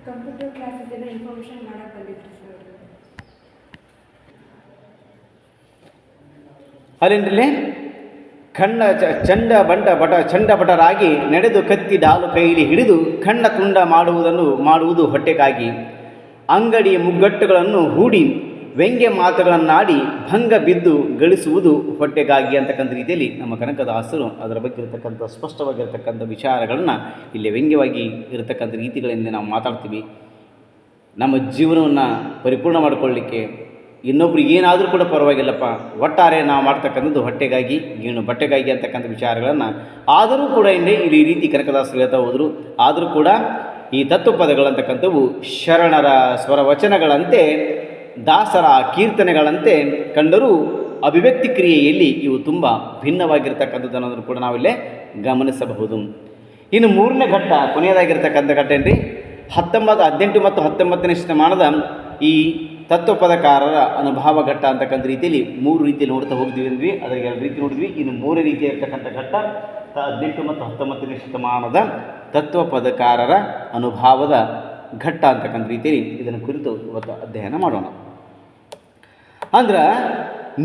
ಕಂಪ್ಯೂಟರ್ ಕ್ಲಾಸಸ್ ಇನ್ಫಾರ್ಮೇಷನ್ ಮಾಡಕ್ಕೆ ಬಂದಿದ್ರು ಸರ್. ಅಲ್ಲೇನ್ರಿ ಚಂಡಭಟರಾಗಿ ನಡೆದು ಕತ್ತಿ ಡಾಲು ಕೈಲಿ ಹಿಡಿದು ಖಂಡ ತುಂಡ ಮಾಡುವುದು ಹೊಟ್ಟೆಗಾಗಿ. ಅಂಗಡಿಯ ಮುಗ್ಗಟ್ಟುಗಳನ್ನು ಹೂಡಿ ವ್ಯಂಗ್ಯ ಮಾತುಗಳನ್ನಾಡಿ ಭಂಗ ಬಿದ್ದು ಗಳಿಸುವುದು ಹೊಟ್ಟೆಗಾಗಿ ಅಂತಕ್ಕಂಥ ರೀತಿಯಲ್ಲಿ ನಮ್ಮ ಕನಕದಾಸರು ಅದರ ಬಗ್ಗೆ ಇರತಕ್ಕಂಥ ಸ್ಪಷ್ಟವಾಗಿರ್ತಕ್ಕಂಥ ವಿಚಾರಗಳನ್ನು ಇಲ್ಲಿ ವ್ಯಂಗ್ಯವಾಗಿ ಇರತಕ್ಕಂಥ ರೀತಿಗಳಿಂದ ನಾವು ಮಾತಾಡ್ತೀವಿ. ನಮ್ಮ ಜೀವನವನ್ನು ಪರಿಪೂರ್ಣ ಮಾಡಿಕೊಳ್ಳಲಿಕ್ಕೆ ಇನ್ನೊಬ್ರಿಗೆ ಏನಾದರೂ ಕೂಡ ಪರವಾಗಿಲ್ಲಪ್ಪ, ಒಟ್ಟಾರೆ ನಾವು ಮಾಡ್ತಕ್ಕಂಥದ್ದು ಹೊಟ್ಟೆಗಾಗಿ ಗೀಣು ಬಟ್ಟೆಗಾಗಿ ಅಂತಕ್ಕಂಥ ವಿಚಾರಗಳನ್ನು ಆದರೂ ಕೂಡ ಈ ರೀತಿ ಕನಕದಾಸರು ಹೇಳ್ತಾ ಹೋದರು. ಆದರೂ ಕೂಡ ಈ ತತ್ವಪದಗಳಂತಕ್ಕಂಥವು ಶರಣರ ಸ್ವರವಚನಗಳಂತೆ ದಾಸರ ಕೀರ್ತನೆಗಳಂತೆ ಕಂಡರೂ ಅಭಿವ್ಯಕ್ತಿ ಕ್ರಿಯೆಯಲ್ಲಿ ಇವು ತುಂಬ ಭಿನ್ನವಾಗಿರ್ತಕ್ಕಂಥದ್ದು ಅನ್ನೋದನ್ನು ಕೂಡ ನಾವಿಲ್ಲೇ ಗಮನಿಸಬಹುದು. ಇನ್ನು ಮೂರನೇ ಘಟ್ಟ, ಕೊನೆಯದಾಗಿರ್ತಕ್ಕಂಥ ಘಟ್ಟ ಏನ್ರಿ 18 ಮತ್ತು 19ನೇ ಶತಮಾನದ ಈ ತತ್ವಪದಕಾರರ ಅನುಭವ ಘಟ್ಟ ಅಂತಕ್ಕಂಥ ರೀತಿಯಲ್ಲಿ ಮೂರು ರೀತಿಯಲ್ಲಿ ನೋಡ್ತಾ ಹೋಗ್ತೀವಿ ಅಂದ್ವಿ. ಅದರ 2 ರೀತಿ ನೋಡಿದ್ವಿ. ಇನ್ನು 3ನೇ ರೀತಿಯಾಗಿರ್ತಕ್ಕಂಥ ಘಟ್ಟ 18 ಮತ್ತು 19ನೇ ಶತಮಾನದ ತತ್ವಪದಕಾರರ ಅನುಭವದ ಘಟ್ಟ ಅಂತಕ್ಕಂಥ ರೀತಿಯಲ್ಲಿ ಇದನ್ನು ಕುರಿತು ಇವತ್ತು ಅಧ್ಯಯನ ಮಾಡೋಣ. ಅಂದ್ರೆ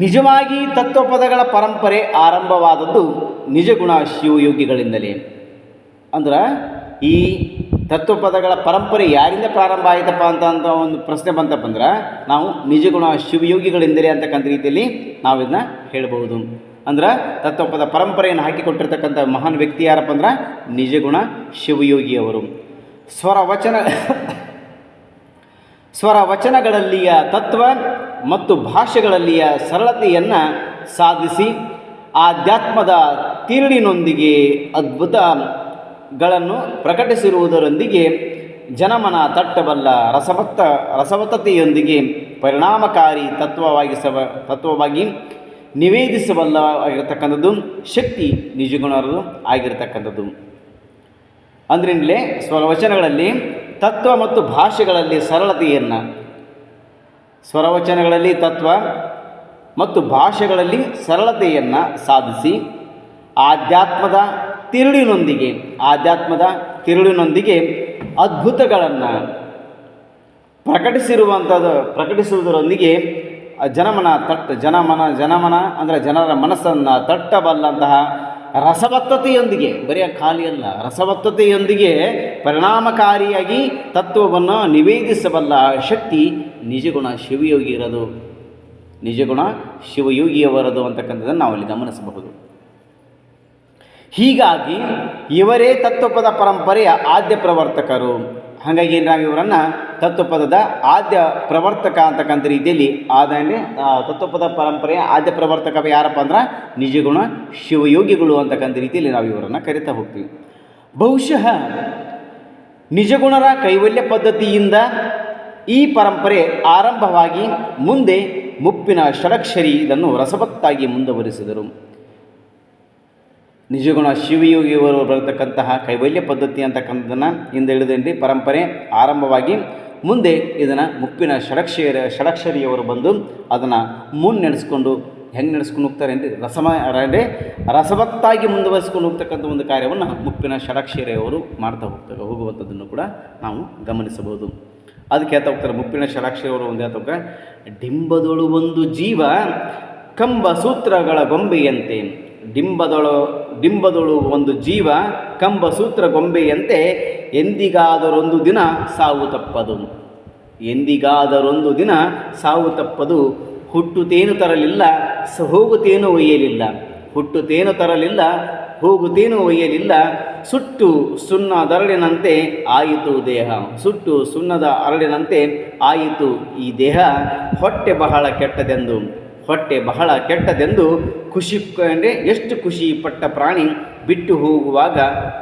ನಿಜವಾಗಿ ತತ್ವಪದಗಳ ಪರಂಪರೆ ಆರಂಭವಾದದ್ದು ನಿಜಗುಣ ಶಿವಯೋಗಿಗಳಿಂದಲೇ. ಅಂದ್ರೆ ಈ ತತ್ವಪದಗಳ ಪರಂಪರೆ ಯಾರಿಂದ ಪ್ರಾರಂಭ ಆಯಿತಪ್ಪ ಅಂತ ಒಂದು ಪ್ರಶ್ನೆ ಬಂತಪ್ಪ ಅಂದ್ರೆ ನಾವು ನಿಜಗುಣ ಶಿವಯೋಗಿಗಳಿಂದಲೇ ಅಂತಕ್ಕಂಥ ರೀತಿಯಲ್ಲಿ ನಾವು ಇದನ್ನ ಹೇಳಬಹುದು. ಅಂದ್ರೆ ತತ್ವಪದ ಪರಂಪರೆಯನ್ನು ಹಾಕಿಕೊಟ್ಟಿರ್ತಕ್ಕಂಥ ಮಹಾನ್ ವ್ಯಕ್ತಿ ಯಾರಪ್ಪ ಅಂದ್ರೆ ನಿಜಗುಣ ಶಿವಯೋಗಿಯವರು. ಸ್ವರವಚನಗಳಲ್ಲಿಯ ತತ್ವ ಮತ್ತು ಭಾಷೆಗಳಲ್ಲಿಯ ಸರಳತೆಯನ್ನು ಸಾಧಿಸಿ ಆಧ್ಯಾತ್ಮದ ತೀರ್ಣಿನೊಂದಿಗೆ ಅದ್ಭುತಗಳನ್ನು ಪ್ರಕಟಿಸಿರುವುದರೊಂದಿಗೆ ಜನಮನ ತಟ್ಟಬಲ್ಲ ರಸವತ್ತತೆಯೊಂದಿಗೆ ಪರಿಣಾಮಕಾರಿ ತತ್ವವಾಗಿ ನಿವೇದಿಸಬಲ್ಲ ಆಗಿರತಕ್ಕಂಥದ್ದು ಶಕ್ತಿ ನಿಜಗುಣರು ಆಗಿರತಕ್ಕಂಥದ್ದು. ಅಂದ್ರಿಂದಲೇ ಸ್ವರವಚನಗಳಲ್ಲಿ ತತ್ವ ಮತ್ತು ಭಾಷೆಗಳಲ್ಲಿ ಸರಳತೆಯನ್ನು, ಸ್ವರವಚನಗಳಲ್ಲಿ ತತ್ವ ಮತ್ತು ಭಾಷೆಗಳಲ್ಲಿ ಸರಳತೆಯನ್ನು ಸಾಧಿಸಿ ಆಧ್ಯಾತ್ಮದ ತಿರುಳಿನೊಂದಿಗೆ ಅದ್ಭುತಗಳನ್ನು ಪ್ರಕಟಿಸುವುದರೊಂದಿಗೆ ಜನಮನ ಅಂದರೆ ಜನರ ಮನಸ್ಸನ್ನು ತಟ್ಟಬಲ್ಲಂತಹ ರಸವತ್ತತೆಯೊಂದಿಗೆ, ಬರೆಯ ಖಾಲಿ ಅಲ್ಲ, ರಸವತ್ತತೆಯೊಂದಿಗೆ ಪರಿಣಾಮಕಾರಿಯಾಗಿ ತತ್ವವನ್ನು ನಿವೇದಿಸಬಲ್ಲ ಶಕ್ತಿ ನಿಜಗುಣ ಶಿವಯೋಗಿಯವರದು ಅಂತಕ್ಕಂಥದ್ದನ್ನು ನಾವಲ್ಲಿ ಗಮನಿಸಬಹುದು. ಹೀಗಾಗಿ ಇವರೇ ತತ್ವಪದ ಪರಂಪರೆಯ ಆದ್ಯ ಪ್ರವರ್ತಕರು. ಹಾಗಾಗಿ ನಾವು ಇವರನ್ನು ತತ್ವಪದದ ಆದ್ಯ ಪ್ರವರ್ತಕ ಅಂತಕ್ಕಂಥ ರೀತಿಯಲ್ಲಿ ತತ್ವಪದ ಪರಂಪರೆಯ ಆದ್ಯ ಪ್ರವರ್ತಕ ಯಾರಪ್ಪ ಅಂದ್ರೆ ನಿಜಗುಣ ಶಿವಯೋಗಿಗಳು ಅಂತಕ್ಕಂಥ ರೀತಿಯಲ್ಲಿ ನಾವು ಇವರನ್ನು ಕರಿತಾ ಹೋಗ್ತೀವಿ. ಬಹುಶಃ ನಿಜಗುಣರ ಕೈವಲ್ಯ ಪದ್ಧತಿಯಿಂದ ಈ ಪರಂಪರೆ ಆರಂಭವಾಗಿ ಮುಂದೆ ಮುಪ್ಪಿನ ಷಡಕ್ಷರಿ ಇದನ್ನು ರಸವತ್ತಾಗಿ ಮುಂದುವರಿಸಿದರು. ನಿಜಗುಣ ಶಿವಯೋಗಿಯವರು ಬರತಕ್ಕಂತಹ ಕೈವಲ್ಯ ಪದ್ಧತಿ ಅಂತಕ್ಕಂಥದ್ದನ್ನು ಹಿಂದೆ ಪರಂಪರೆ ಆರಂಭವಾಗಿ ಮುಂದೆ ಇದನ್ನು ಮುಪ್ಪಿನ ಷಡಕ್ಷರಿಯವರು ಬಂದು ಅದನ್ನು ಮುನ್ನಡೆಸ್ಕೊಂಡು ಹೆಂಗೆ ನಡೆಸ್ಕೊಂಡು ಹೋಗ್ತಾರೆ ಅಂದರೆ ರಸವತ್ತಾಗಿ ಮುಂದುವರಿಸ್ಕೊಂಡು ಹೋಗ್ತಕ್ಕಂಥ ಒಂದು ಕಾರ್ಯವನ್ನು ಮುಪ್ಪಿನ ಷಡಕ್ಷರಿಯವರು ಮಾಡ್ತಾ ಹೋಗುವಂಥದ್ದನ್ನು ಕೂಡ ನಾವು ಗಮನಿಸಬಹುದು. ಅದಕ್ಕೆ ಹೇಳ್ತಾ ಹೋಗ್ತಾರೆ, ಮುಪ್ಪಿನ ಷಡಕ್ಷರಿಯವರು ಒಂದು ಹೇಳ್ತಾ ಹೋಗ್ತಾರೆ, ಡಿಂಬದೊಳು ಒಂದು ಜೀವ ಕಂಬ ಸೂತ್ರಗಳ ಗೊಂಬೆಯಂತೆ, ಡಿಂಬದೊಳು ಒಂದು ಜೀವ ಕಂಬ ಸೂತ್ರ ಗೊಂಬೆಯಂತೆ ಎಂದಿಗಾದರೊಂದು ದಿನ ಸಾವು ತಪ್ಪದು. ಎಂದಿಗಾದರೊಂದು ದಿನ ಸಾವು ತಪ್ಪದು, ಹುಟ್ಟುತೇನು ತರಲಿಲ್ಲ ಹೋಗುತ್ತೇನು ಒಯ್ಯಲಿಲ್ಲ, ಹುಟ್ಟುತೇನು ತರಲಿಲ್ಲ ಹೋಗುತ್ತೇನು ಒಯ್ಯಲಿಲ್ಲ, ಸುಟ್ಟು ಸುಣ್ಣದ ಅರಳಿನಂತೆ ಆಯಿತು ದೇಹ, ಸುಟ್ಟು ಸುಣ್ಣದ ಅರಳಿನಂತೆ ಆಯಿತು ಈ ದೇಹ, ಹೊಟ್ಟೆ ಬಹಳ ಕೆಟ್ಟದೆಂದು, ಹೊಟ್ಟೆ ಬಹಳ ಕೆಟ್ಟದೆಂದು ಖುಷಿ ಕಂಡೆ ಎಷ್ಟು ಖುಷಿ ಪಟ್ಟ ಪ್ರಾಣಿ, ಬಿಟ್ಟು ಹೋಗುವಾಗ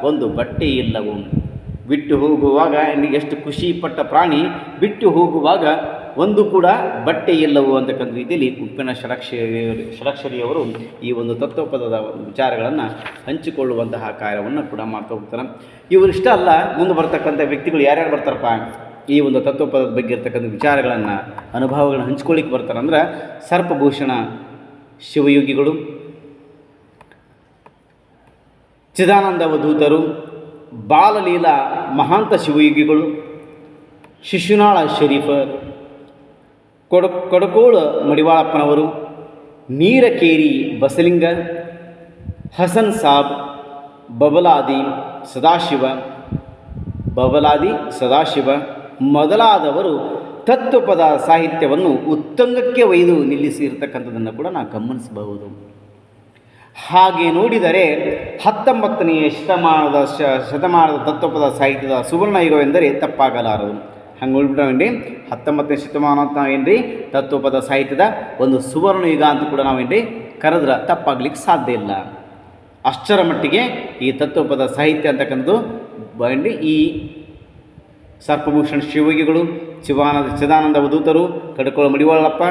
ಒಂದು ಬಟ್ಟೆ ಇಲ್ಲವು, ಬಿಟ್ಟು ಹೋಗುವಾಗ ಎಷ್ಟು ಖುಷಿ ಪಟ್ಟ ಪ್ರಾಣಿ ಬಿಟ್ಟು ಹೋಗುವಾಗ ಒಂದು ಕೂಡ ಬಟ್ಟೆ ಇಲ್ಲವು ಅಂತಕ್ಕಂಥ ರೀತಿಯಲ್ಲಿ ಉಪ್ಪಿನ ಷಡಕ್ಷರಿಯವರು ಈ ಒಂದು ತತ್ವಪದದ ಒಂದು ವಿಚಾರಗಳನ್ನು ಹಂಚಿಕೊಳ್ಳುವಂತಹ ಕಾರ್ಯವನ್ನು ಕೂಡ ಮಾಡ್ತಾ ಹೋಗ್ತಾರೆ. ಇವರಿಷ್ಟ ಅಲ್ಲ, ಮುಂದೆ ಬರ್ತಕ್ಕಂಥ ವ್ಯಕ್ತಿಗಳು ಯಾರ್ಯಾರು ಬರ್ತಾರಪ್ಪ ಈ ಒಂದು ತತ್ವಪದದ ಬಗ್ಗೆ ಇರ್ತಕ್ಕಂಥ ವಿಚಾರಗಳನ್ನು ಅನುಭವಗಳನ್ನು ಹಂಚ್ಕೊಳ್ಳಿಕ್ಕೆ ಬರ್ತಾರೆ ಅಂದ್ರೆ ಸರ್ಪಭೂಷಣ ಶಿವಯೋಗಿಗಳು, ಚಿದಾನಂದ ಅವಧೂತರು, ಬಾಲಲೀಲಾ ಮಹಾಂತ ಶಿವಯೋಗಿಗಳು, ಶಿಶುನಾಳ ಶರೀಫರ್, ಕೊಡಕೋಳ ಮಡಿವಾಳಪ್ಪನವರು, ನೀರಕೇರಿ ಬಸಲಿಂಗ, ಹಸನ್ ಸಾಬ್, ಬಬಲಾದಿ ಸದಾಶಿವ ಮೊದಲಾದವರು ತತ್ವಪದ ಸಾಹಿತ್ಯವನ್ನು ಉತ್ತುಂಗಕ್ಕೆ ಒಯ್ದು ನಿಲ್ಲಿಸಿರ್ತಕ್ಕಂಥದ್ದನ್ನು ಕೂಡ ನಾವು ಗಮನಿಸಬಹುದು. ಹಾಗೆ ನೋಡಿದರೆ 19ನೇ ಶತಮಾನದ ತತ್ವಪದ ಸಾಹಿತ್ಯದ ಸುವರ್ಣಯುಗವೆಂದರೆ ತಪ್ಪಾಗಲಾರದು. ಹಂಗೆ ನೋಡ್ಬಿಟ್ಟಾವೇನ್ರಿ 19ನೇ ಶತಮಾನ ಅಂತ ನಾವೇನ್ರಿ ತತ್ವಪದ ಸಾಹಿತ್ಯದ ಒಂದು ಸುವರ್ಣಯುಗ ಅಂತ ಕೂಡ ನಾವೇನ್ರಿ ಕರೆದ್ರೆ ತಪ್ಪಾಗ್ಲಿಕ್ಕೆ ಸಾಧ್ಯ ಇಲ್ಲ. ಅಷ್ಟರ ಮಟ್ಟಿಗೆ ಈ ತತ್ವಪದ ಸಾಹಿತ್ಯ ಅಂತಕ್ಕಂಥದ್ದು ಏನ್ರಿ ಈ ಸರ್ಪಭೂಷಣ ಶಿವಯೋಗಿಗಳು, ಚಿದಾನಂದ ಅವಧೂತರು, ಕಡಕೋಳ ಮಡಿವಾಳಪ್ಪ,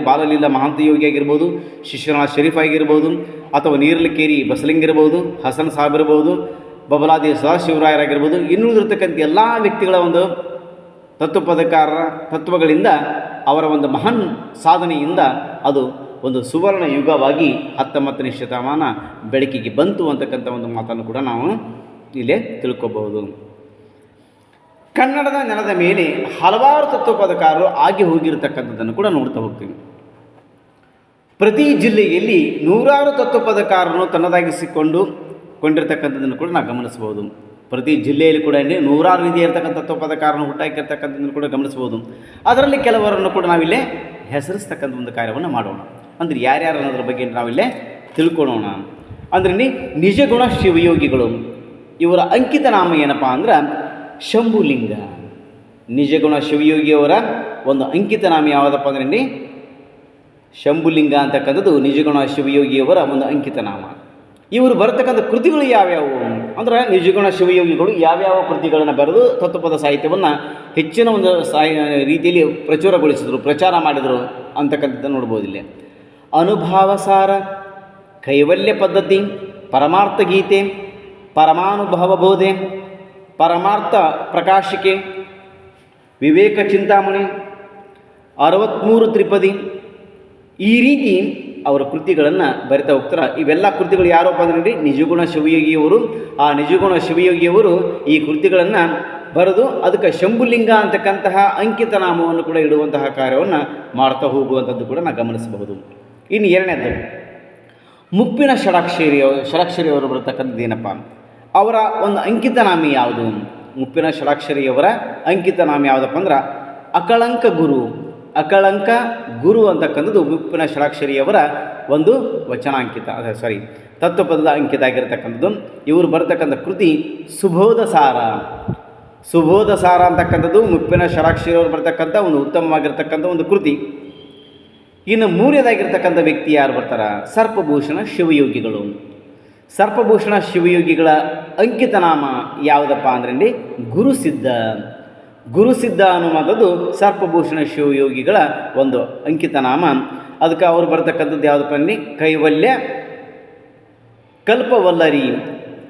ಬಾಲಲೀಲಾ ಮಹಾಂತ ಯೋಗಿ ಆಗಿರ್ಬೋದು, ಶಿಶುನಾಳ ಶರೀಫ್ ಆಗಿರ್ಬೋದು, ಅಥವಾ ನೀರಲಕೇರಿ ಬಸಲಿಂಗ ಇರ್ಬೋದು, ಹಸನ್ ಸಾಬ್ ಇರ್ಬೋದು, ಬಬಲಾದಿ ಸದಾಶಿವರಾಯರಾಗಿರ್ಬೋದು, ಇನ್ನುಳಿದಿರ್ತಕ್ಕಂಥ ಎಲ್ಲ ವ್ಯಕ್ತಿಗಳ ಒಂದು ತತ್ವಗಳಿಂದ ಅವರ ಒಂದು ಮಹಾನ್ ಸಾಧನೆಯಿಂದ ಅದು ಒಂದು ಸುವರ್ಣ ಯುಗವಾಗಿ 19ನೇ ಶತಮಾನ ಬೆಳಕಿಗೆ ಬಂತು ಅಂತಕ್ಕಂಥ ಒಂದು ಮಾತನ್ನು ಕೂಡ ನಾವು ಇಲ್ಲೇ ತಿಳ್ಕೊಬಹುದು. ಕನ್ನಡದ ನೆಲದ ಮೇಲೆ ಹಲವಾರು ತತ್ವಪದಕಾರರು ಆಗಿ ಹೋಗಿರತಕ್ಕಂಥದ್ದನ್ನು ಕೂಡ ನೋಡ್ತಾ ಹೋಗ್ತೀವಿ. ಪ್ರತಿ ಜಿಲ್ಲೆಯಲ್ಲಿ ನೂರಾರು ತತ್ವಪದಕಾರರನ್ನು ಕೊಂಡಿರ್ತಕ್ಕಂಥದ್ದನ್ನು ಕೂಡ ನಾವು ಗಮನಿಸ್ಬೋದು. ಪ್ರತಿ ಜಿಲ್ಲೆಯಲ್ಲಿ ಕೂಡ ನೂರಾರು ರೀತಿಯ ಇರತಕ್ಕಂಥ ತತ್ವಪದಕಾರರನ್ನು ಹುಟ್ಟಾಕಿರ್ತಕ್ಕಂಥದ್ದನ್ನು ಕೂಡ ಗಮನಿಸ್ಬೋದು. ಅದರಲ್ಲಿ ಕೆಲವರನ್ನು ಕೂಡ ನಾವಿಲ್ಲೇ ಹೆಸರಿಸ್ತಕ್ಕಂಥ ಒಂದು ಕಾರ್ಯವನ್ನು ಮಾಡೋಣ. ಅಂದರೆ ಯಾರ್ಯಾರು ಅನ್ನೋದ್ರ ಬಗ್ಗೆ ನಾವಿಲ್ಲೇ ತಿಳ್ಕೊಳ್ಳೋಣ. ಅಂದರೆ ನಿಜಗುಣ ಶಿವಯೋಗಿಗಳು ಇವರ ಅಂಕಿತ ನಾಮ ಏನಪ್ಪ ಅಂದ್ರೆ ಶಂಭುಲಿಂಗ. ನಿಜಗುಣ ಶಿವಯೋಗಿಯವರ ಒಂದು ಅಂಕಿತ ನಾಮ ಯಾವುದಪ್ಪ ಅಂದ್ರೆ ಶಂಭುಲಿಂಗ ಅಂತಕ್ಕಂಥದ್ದು ನಿಜಗುಣ ಶಿವಯೋಗಿಯವರ ಒಂದು ಅಂಕಿತ ನಾಮ. ಇವರು ಬರತಕ್ಕಂಥ ಕೃತಿಗಳು ಯಾವ್ಯಾವು ಅಂದ್ರೆ ನಿಜಗುಣ ಶಿವಯೋಗಿಗಳು ಯಾವ್ಯಾವ ಕೃತಿಗಳನ್ನು ಬರೆದು ತತ್ವಪದ ಸಾಹಿತ್ಯವನ್ನು ಹೆಚ್ಚಿನ ಒಂದು ರೀತಿಯಲ್ಲಿ ಪ್ರಚಾರ ಮಾಡಿದರು ಅಂತಕ್ಕಂಥದ್ದನ್ನು ನೋಡ್ಬೋದಿಲ್ಲ. ಅನುಭಾವಸಾರ, ಕೈವಲ್ಯ ಪದ್ಧತಿ, ಪರಮಾರ್ಥ ಗೀತೆ, ಪರಮಾನುಭವ ಬೋಧೆ, ಪರಮಾರ್ಥ ಪ್ರಕಾಶಿಕೆ, ವಿವೇಕ ಚಿಂತಾಮಣಿ, 63 ತ್ರಿಪದಿ, ಈ ರೀತಿ ಅವರ ಕೃತಿಗಳನ್ನು ಬರಿತಾ ಹೋಗ್ತಾರೆ. ಇವೆಲ್ಲ ಕೃತಿಗಳು ಯಾರಪ್ಪ ಅಂದ್ರೆ ನಿಜಗುಣ ಶಿವಯೋಗಿಯವರು. ಆ ನಿಜಗುಣ ಶಿವಯೋಗಿಯವರು ಈ ಕೃತಿಗಳನ್ನು ಬರೆದು ಅದಕ್ಕೆ ಶಂಭುಲಿಂಗ ಅಂತಕ್ಕಂತಹ ಅಂಕಿತ ನಾಮವನ್ನು ಕೂಡ ಇಡುವಂತಹ ಕಾರ್ಯವನ್ನು ಮಾಡ್ತಾ ಹೋಗುವಂಥದ್ದು ಕೂಡ ನಾವು ಗಮನಿಸಬಹುದು. ಇನ್ನು ಎರಡನೇದು ಮುಪ್ಪಿನ ಷಡಾಕ್ಷರಿಯವರು ಬರತಕ್ಕಂಥದ್ದು ಏನಪ್ಪ, ಅವರ ಒಂದು ಅಂಕಿತ ನಾಮ ಯಾವುದು? ಮುಪ್ಪಿನ ಷಡಾಕ್ಷರಿಯವರ ಅಂಕಿತ ನಾಮ ಯಾವುದಪ್ಪ ಅಂದ್ರೆ ಅಕಳಂಕ ಗುರು. ಅಕಳಂಕ ಗುರು ಅಂತಕ್ಕಂಥದ್ದು ಮುಪ್ಪಿನ ಷಡಾಕ್ಷರಿಯವರ ಒಂದು ವಚನಾಂಕಿತ ತತ್ವಪದದ ಅಂಕಿತ ಆಗಿರತಕ್ಕಂಥದ್ದು. ಇವರು ಬರತಕ್ಕಂಥ ಕೃತಿ ಸುಬೋಧ ಸಾರ ಅಂತಕ್ಕಂಥದ್ದು ಮುಪ್ಪಿನ ಷಡಾಕ್ಷರಿಯವರು ಬರ್ತಕ್ಕಂಥ ಒಂದು ಉತ್ತಮವಾಗಿರ್ತಕ್ಕಂಥ ಒಂದು ಕೃತಿ. ಇನ್ನು ಮೂರನೇದಾಗಿರ್ತಕ್ಕಂಥ ವ್ಯಕ್ತಿ ಯಾರು ಬರ್ತಾರ? ಸರ್ಪಭೂಷಣ ಶಿವಯೋಗಿಗಳು. ಸರ್ಪಭೂಷಣ ಶಿವಯೋಗಿಗಳ ಅಂಕಿತ ನಾಮ ಯಾವುದಪ್ಪ ಅಂದ್ರೆ ಗುರುಸಿದ್ಧ ಅನ್ನುವಂಥದ್ದು ಸರ್ಪಭೂಷಣ ಶಿವಯೋಗಿಗಳ ಒಂದು ಅಂಕಿತ ನಾಮ. ಅದಕ್ಕೆ ಅವರು ಬರ್ತಕ್ಕಂಥದ್ದು ಯಾವುದಪ್ಪ ಅಂದ್ರೆ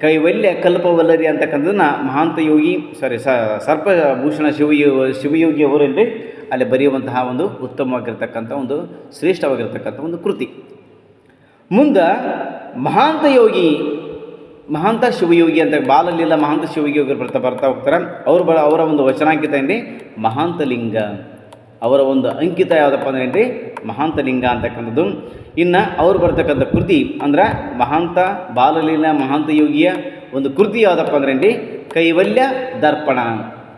ಕೈವಲ್ಯ ಕಲ್ಪವಲ್ಲರಿ ಅಂತಕ್ಕಂಥದ್ದನ್ನು ಮಹಾಂತ ಯೋಗಿ ಸರ್ಪಭೂಷಣ ಶಿವಯೋಗಿ ಅವರಲ್ಲಿ ಅಲ್ಲಿ ಬರೆಯುವಂತಹ ಒಂದು ಉತ್ತಮವಾಗಿರ್ತಕ್ಕಂಥ ಒಂದು ಶ್ರೇಷ್ಠವಾಗಿರ್ತಕ್ಕಂಥ ಒಂದು ಕೃತಿ. ಮುಂದೆ ಮಹಾಂತ ಶಿವಯೋಗಿ ಅಂತ ಬಾಲಲೀಲಾ ಮಹಾಂತ ಶಿವಯೋಗಿ ಬರ್ತಾ ಹೋಗ್ತಾರೆ. ಅವರ ಒಂದು ವಚನಾಂಕಿತ ಮಹಾಂತಲಿಂಗ. ಅವರ ಒಂದು ಅಂಕಿತ ಯಾವುದಪ್ಪ ಅಂದ್ರೆ ಮಹಾಂತಲಿಂಗ ಅಂತಕ್ಕಂಥದ್ದು. ಇನ್ನು ಅವ್ರು ಬರ್ತಕ್ಕಂಥ ಕೃತಿ ಅಂದ್ರೆ ಬಾಲಲೀಲಾ ಮಹಾಂತ ಯೋಗಿಯ ಒಂದು ಕೃತಿ ಯಾವುದಪ್ಪ ಅಂದ್ರೆ ಕೈವಲ್ಯ ದರ್ಪಣ.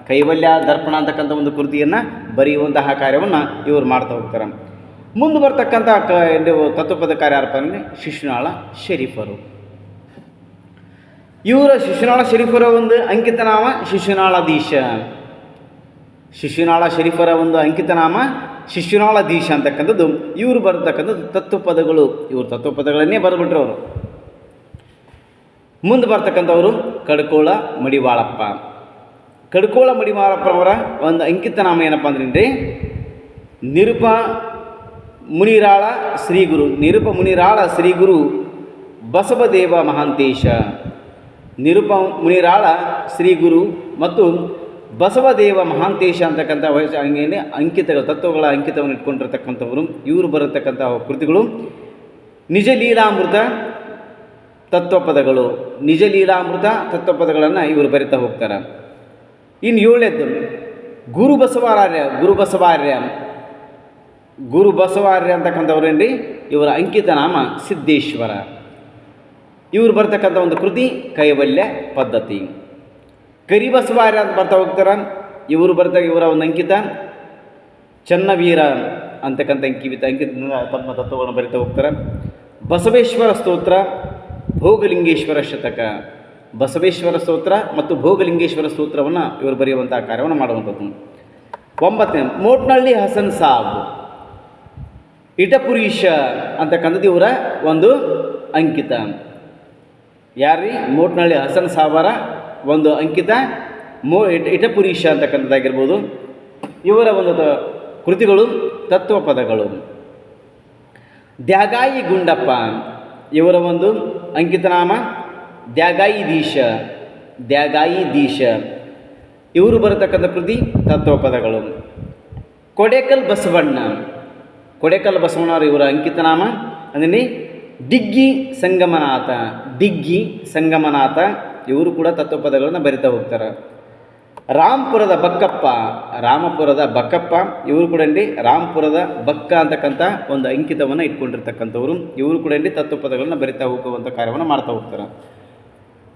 ಕೈವಲ್ಯ ದರ್ಪಣ ಅಂತಕ್ಕಂಥ ಒಂದು ಕೃತಿಯನ್ನು ಬರೆಯುವಂತಹ ಕಾರ್ಯವನ್ನು ಇವರು ಮಾಡ್ತಾ ಹೋಗ್ತಾರೆ. ಮುಂದೆ ಬರ್ತಕ್ಕಂಥ ತತ್ವಪದಕಾರ ಯಾರಪ್ಪ ಅಂದರೆ ಶಿಶುನಾಳ ಶರೀಫರು. ಇವರ ಶಿಶುನಾಳ ಶರೀಫರ ಒಂದು ಅಂಕಿತನಾಮ ಶಿಶುನಾಳಾಧೀಶ. ಶಿಶುನಾಳ ಶರೀಫರ ಒಂದು ಅಂಕಿತನಾಮ ಶಿಶುನಾಳಾಧೀಶ ಅಂತಕ್ಕಂಥದ್ದು ಇವರು ಬರತಕ್ಕಂಥದ್ದು ತತ್ವಪದಗಳು. ಇವರು ತತ್ವಪದಗಳನ್ನೇ ಬರೆದ್ಬಿಟ್ರು ಅವರು. ಮುಂದೆ ಬರ್ತಕ್ಕಂಥವರು ಕಡ್ಕೋಳ ಮಡಿವಾಳಪ್ಪ. ಕಡ್ಕೋಳ ಮಡಿವಾಳಪ್ಪನವರ ಒಂದು ಅಂಕಿತನಾಮ ಏನಪ್ಪ ಅಂದ್ರೆ ನಿರುಪ ಮುನಿರಾಳ ಶ್ರೀಗುರು. ನಿರುಪ ಮುನಿರಾಳ ಶ್ರೀಗುರು ಬಸವದೇವ ಮಹಾಂತೇಶ. ನಿರುಪ ಮುನಿರಾಳ ಶ್ರೀಗುರು ಮತ್ತು ಬಸವದೇವ ಮಹಾಂತೇಶ ಅಂತಕ್ಕಂಥ ಹಂಗೇನೆ ಅಂಕಿತಗಳು ತತ್ವಗಳ ಅಂಕಿತವನ್ನು ಇಟ್ಕೊಂಡಿರ್ತಕ್ಕಂಥವರು. ಇವರು ಬರತಕ್ಕಂಥ ಕೃತಿಗಳು ನಿಜ ಲೀಲಾಮೃತ ತತ್ವಪದಗಳು. ನಿಜ ಲೀಲಾಮೃತ ತತ್ವಪದಗಳನ್ನು ಇವರು ಬರಿತಾ ಹೋಗ್ತಾರೆ. ಇನ್ನು 7ನೇದ್ದು ಗುರು ಬಸವಾರ್ಯ ಅಂತಕ್ಕಂಥವ್ರೇನ್ರಿ ಇವರ ಅಂಕಿತನಾಮ ಸಿದ್ದೇಶ್ವರ. ಇವರು ಬರ್ತಕ್ಕಂಥ ಒಂದು ಕೃತಿ ಕೈವಲ್ಯ ಪದ್ಧತಿ. ಕರಿಬಸವಾರ್ಯ ಅಂತ ಬರ್ತಾ ಹೋಗ್ತಾರೆ. ಇವರ ಒಂದು ಅಂಕಿತ ಚನ್ನವೀರ ಅಂತಕ್ಕಂಥ ಅಂಕಿತದಿಂದ ತಮ್ಮ ತತ್ವಗಳನ್ನು ಬರಿತಾ ಹೋಗ್ತಾರೆ. ಬಸವೇಶ್ವರ ಸ್ತೋತ್ರ, ಭೋಗಲಿಂಗೇಶ್ವರ ಶತಕ. ಬಸವೇಶ್ವರ ಸ್ತೋತ್ರ ಮತ್ತು ಭೋಗಲಿಂಗೇಶ್ವರ ಸ್ತೋತ್ರವನ್ನು ಇವರು ಬರೆಯುವಂಥ ಕಾರ್ಯವನ್ನು ಮಾಡುವಂಥದ್ದು. 9ನೇ ಮೋಟ್ನಳ್ಳಿ ಹಸನ್ ಸಾಬ್ ಇಟಪುರೀಶ ಅಂತಕ್ಕಂಥದ್ದು ಇವರ ಒಂದು ಅಂಕಿತ. ಯಾರ್ರೀ ಮೋಟ್ನಳ್ಳಿ ಹಸನ್ ಸಾಬರ ಒಂದು ಅಂಕಿತ ಇಟಪುರೀಶ ಅಂತಕ್ಕಂಥದ್ದಾಗಿರ್ಬೋದು. ಇವರ ಒಂದು ಕೃತಿಗಳು ತತ್ವಪದಗಳು. ದ್ಯಾಗಾಯಿ ಗುಂಡಪ್ಪ ಇವರ ಒಂದು ಅಂಕಿತನಾಮ ದ್ಯಾಗಾಯಿ ದೀಶ. ಇವರು ಬರತಕ್ಕಂಥ ಕೃತಿ ತತ್ವಪದಗಳು. ಕೊಡೇಕಲ್ ಬಸವಣ್ಣವರು ಇವರ ಅಂಕಿತನಾಮ ಅಂದರೆ ಡಿಗ್ಗಿ ಸಂಗಮನಾಥ. ಇವರು ಕೂಡ ತತ್ವಪದಗಳನ್ನು ಬರಿತಾ ಹೋಗ್ತಾರೆ. ರಾಮಪುರದ ಬಕ್ಕಪ್ಪ ಇವರು ಕೂಡ ರಾಮಪುರದ ಬಕ್ಕ ಅಂತಕ್ಕಂಥ ಒಂದು ಅಂಕಿತವನ್ನು ಇಟ್ಕೊಂಡಿರ್ತಕ್ಕಂಥವ್ರು. ಇವರು ಕೂಡ ತತ್ವಪದಗಳನ್ನು ಬರಿತಾ ಹೋಗುವಂಥ ಕಾರ್ಯವನ್ನು ಮಾಡ್ತಾ ಹೋಗ್ತಾರೆ.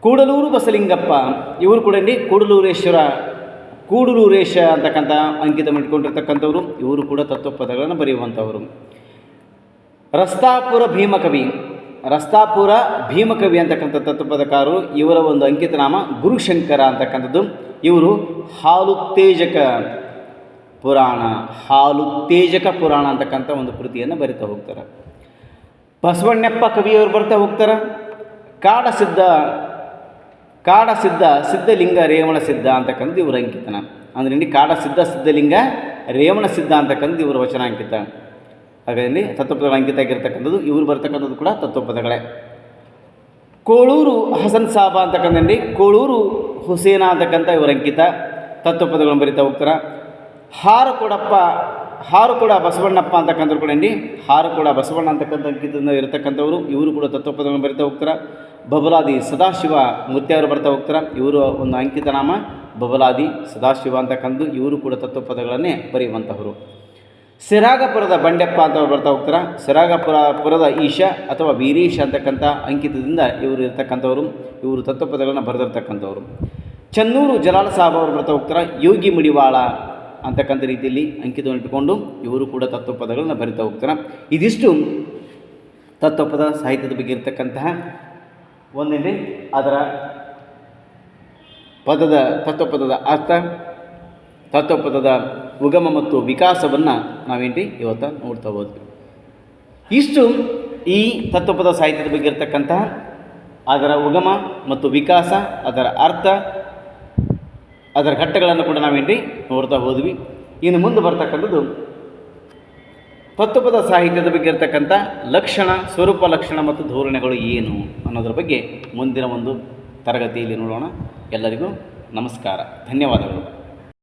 ಕೂಡಲೂರು ಬಸಲಿಂಗಪ್ಪ ಇವರು ಕೂಡ ಕೂಡಲೂರೇಶ ಅಂತಕ್ಕಂಥ ಅಂಕಿತವನ್ನು ಇಟ್ಕೊಂಡಿರ್ತಕ್ಕಂಥವ್ರು. ಇವರು ಕೂಡ ತತ್ವಪದಗಳನ್ನು ಬರೆಯುವಂಥವರು. ರಸ್ತಾಪುರ ಭೀಮಕವಿ ಅಂತಕ್ಕಂಥ ತತ್ವಪದಕಾರರು. ಇವರ ಒಂದು ಅಂಕಿತನಾಮ ಗುರುಶಂಕರ ಅಂತಕ್ಕಂಥದ್ದು. ಇವರು ಹಾಲುತ್ತೇಜಕ ಪುರಾಣ ಅಂತಕ್ಕಂಥ ಒಂದು ಕೃತಿಯನ್ನು ಬರಿತಾ ಹೋಗ್ತಾರೆ. ಬಸವಣ್ಣಪ್ಪ ಕವಿಯವರು ಬರ್ತಾ ಹೋಗ್ತಾರೆ. ಸಿದ್ಧಲಿಂಗ ರೇವಣ ಸಿದ್ಧ ಅಂತಕ್ಕಂಥದ್ದು ಇವರ ಅಂಕಿತನ. ಅಂದರೆ ಸಿದ್ಧಲಿಂಗ ರೇವಣ ಸಿದ್ಧ ಅಂತಕ್ಕಂಥದ್ದು ಇವರ ವಚನಾಂಕಿತ. ಹಾಗಾಗಿ ತತ್ವಪದಗಳ ಅಂಕಿತ ಆಗಿರ್ತಕ್ಕಂಥದ್ದು. ಇವರು ಬರ್ತಕ್ಕಂಥದ್ದು ಕೂಡ ತತ್ವಪದಗಳೇ. ಕೋಳೂರು ಹಸನ್ ಸಾಬ ಅಂತಕ್ಕಂಥ ಕೋಳೂರು ಹುಸೇನ ಅಂತಕ್ಕಂಥ ಇವರ ಅಂಕಿತ ತತ್ವಪದಗಳನ್ನು ಬರಿತಾ ಹೋಗ್ತಾರೆ. ಹಾರುಕೊಡ ಬಸವಣ್ಣಪ್ಪ ಅಂತಕ್ಕಂಥವ್ರು ಕೂಡ ಹಾರುಕೊಡ ಬಸವಣ್ಣ ಅಂತಕ್ಕಂಥ ಅಂಕಿತದಿಂದ ಇರತಕ್ಕಂಥವರು. ಇವರು ಕೂಡ ತತ್ವಪದಗಳನ್ನು ಬರಿತಾ ಹೋಗ್ತಾರೆ. ಬಬಲಾದಿ ಸದಾಶಿವ ಮುತ್ಯವರು ಬರ್ತಾ ಹೋಗ್ತಾರೆ. ಇವರು ಒಂದು ಅಂಕಿತನಾಮ ಬಬಲಾದಿ ಸದಾಶಿವ ಅಂತಕ್ಕಂಥದ್ದು. ಇವರು ಕೂಡ ತತ್ವಪದಗಳನ್ನೇ ಬರೆಯುವಂಥವರು. ಸಿರಾಗಪುರದ ಬಂಡೆಪ್ಪ ಅಂತವ್ರು ಬರ್ತಾ ಹೋಗ್ತಾರೆ. ಸಿರಾಗಪುರದ ಈಶ ಅಥವಾ ವೀರೇಶ ಅಂತಕ್ಕಂಥ ಅಂಕಿತದಿಂದ ಇವರು ಇರ್ತಕ್ಕಂಥವ್ರು. ಇವರು ತತ್ವಪದಗಳನ್ನು ಬರೆದಿರ್ತಕ್ಕಂಥವ್ರು. ಚನ್ನೂರು ಜಲಾಲ ಸಾಬ್ ಅವರು ಬರ್ತಾ ಹೋಗ್ತಾರೆ. ಯೋಗಿ ಮಡಿವಾಳ ಅಂತಕ್ಕಂಥ ರೀತಿಯಲ್ಲಿ ಅಂಕಿತವನ್ನು ಇಟ್ಟುಕೊಂಡು ಇವರು ಕೂಡ ತತ್ವಪದಗಳನ್ನು ಬರಿತಾ ಹೋಗ್ತಾರೆ. ಇದಿಷ್ಟು ತತ್ವಪದ ಸಾಹಿತ್ಯದ ಬಗ್ಗೆ ಇರತಕ್ಕಂತಹ ಒಂದೇನು ಅದರ ತತ್ವಪದದ ಅರ್ಥ, ತತ್ವಪದದ ಉಗಮ ಮತ್ತು ವಿಕಾಸವನ್ನು ಇವತ್ತು ನೋಡ್ತಾ ಹೋದ್ವಿ. ಇಷ್ಟು ಈ ತತ್ವಪದ ಸಾಹಿತ್ಯದ ಬಗ್ಗೆ ಇರತಕ್ಕಂತಹ ಅದರ ಉಗಮ ಮತ್ತು ವಿಕಾಸ, ಅದರ ಅರ್ಥ, ಅದರ ಘಟ್ಟಗಳನ್ನು ಕೂಡ ನೋಡ್ತಾ ಹೋದ್ವಿ. ಇನ್ನು ಮುಂದೆ ಬರ್ತಕ್ಕಂಥದ್ದು ತತ್ವಪದ ಸಾಹಿತ್ಯದ ಬಗ್ಗೆ ಇರತಕ್ಕಂಥ ಲಕ್ಷಣ, ಸ್ವರೂಪ ಲಕ್ಷಣ ಮತ್ತು ಧೋರಣೆಗಳು ಏನು ಅನ್ನೋದ್ರ ಬಗ್ಗೆ ಮುಂದಿನ ಒಂದು ತರಗತಿಯಲ್ಲಿ ನೋಡೋಣ. ಎಲ್ಲರಿಗೂ ನಮಸ್ಕಾರ, ಧನ್ಯವಾದಗಳು.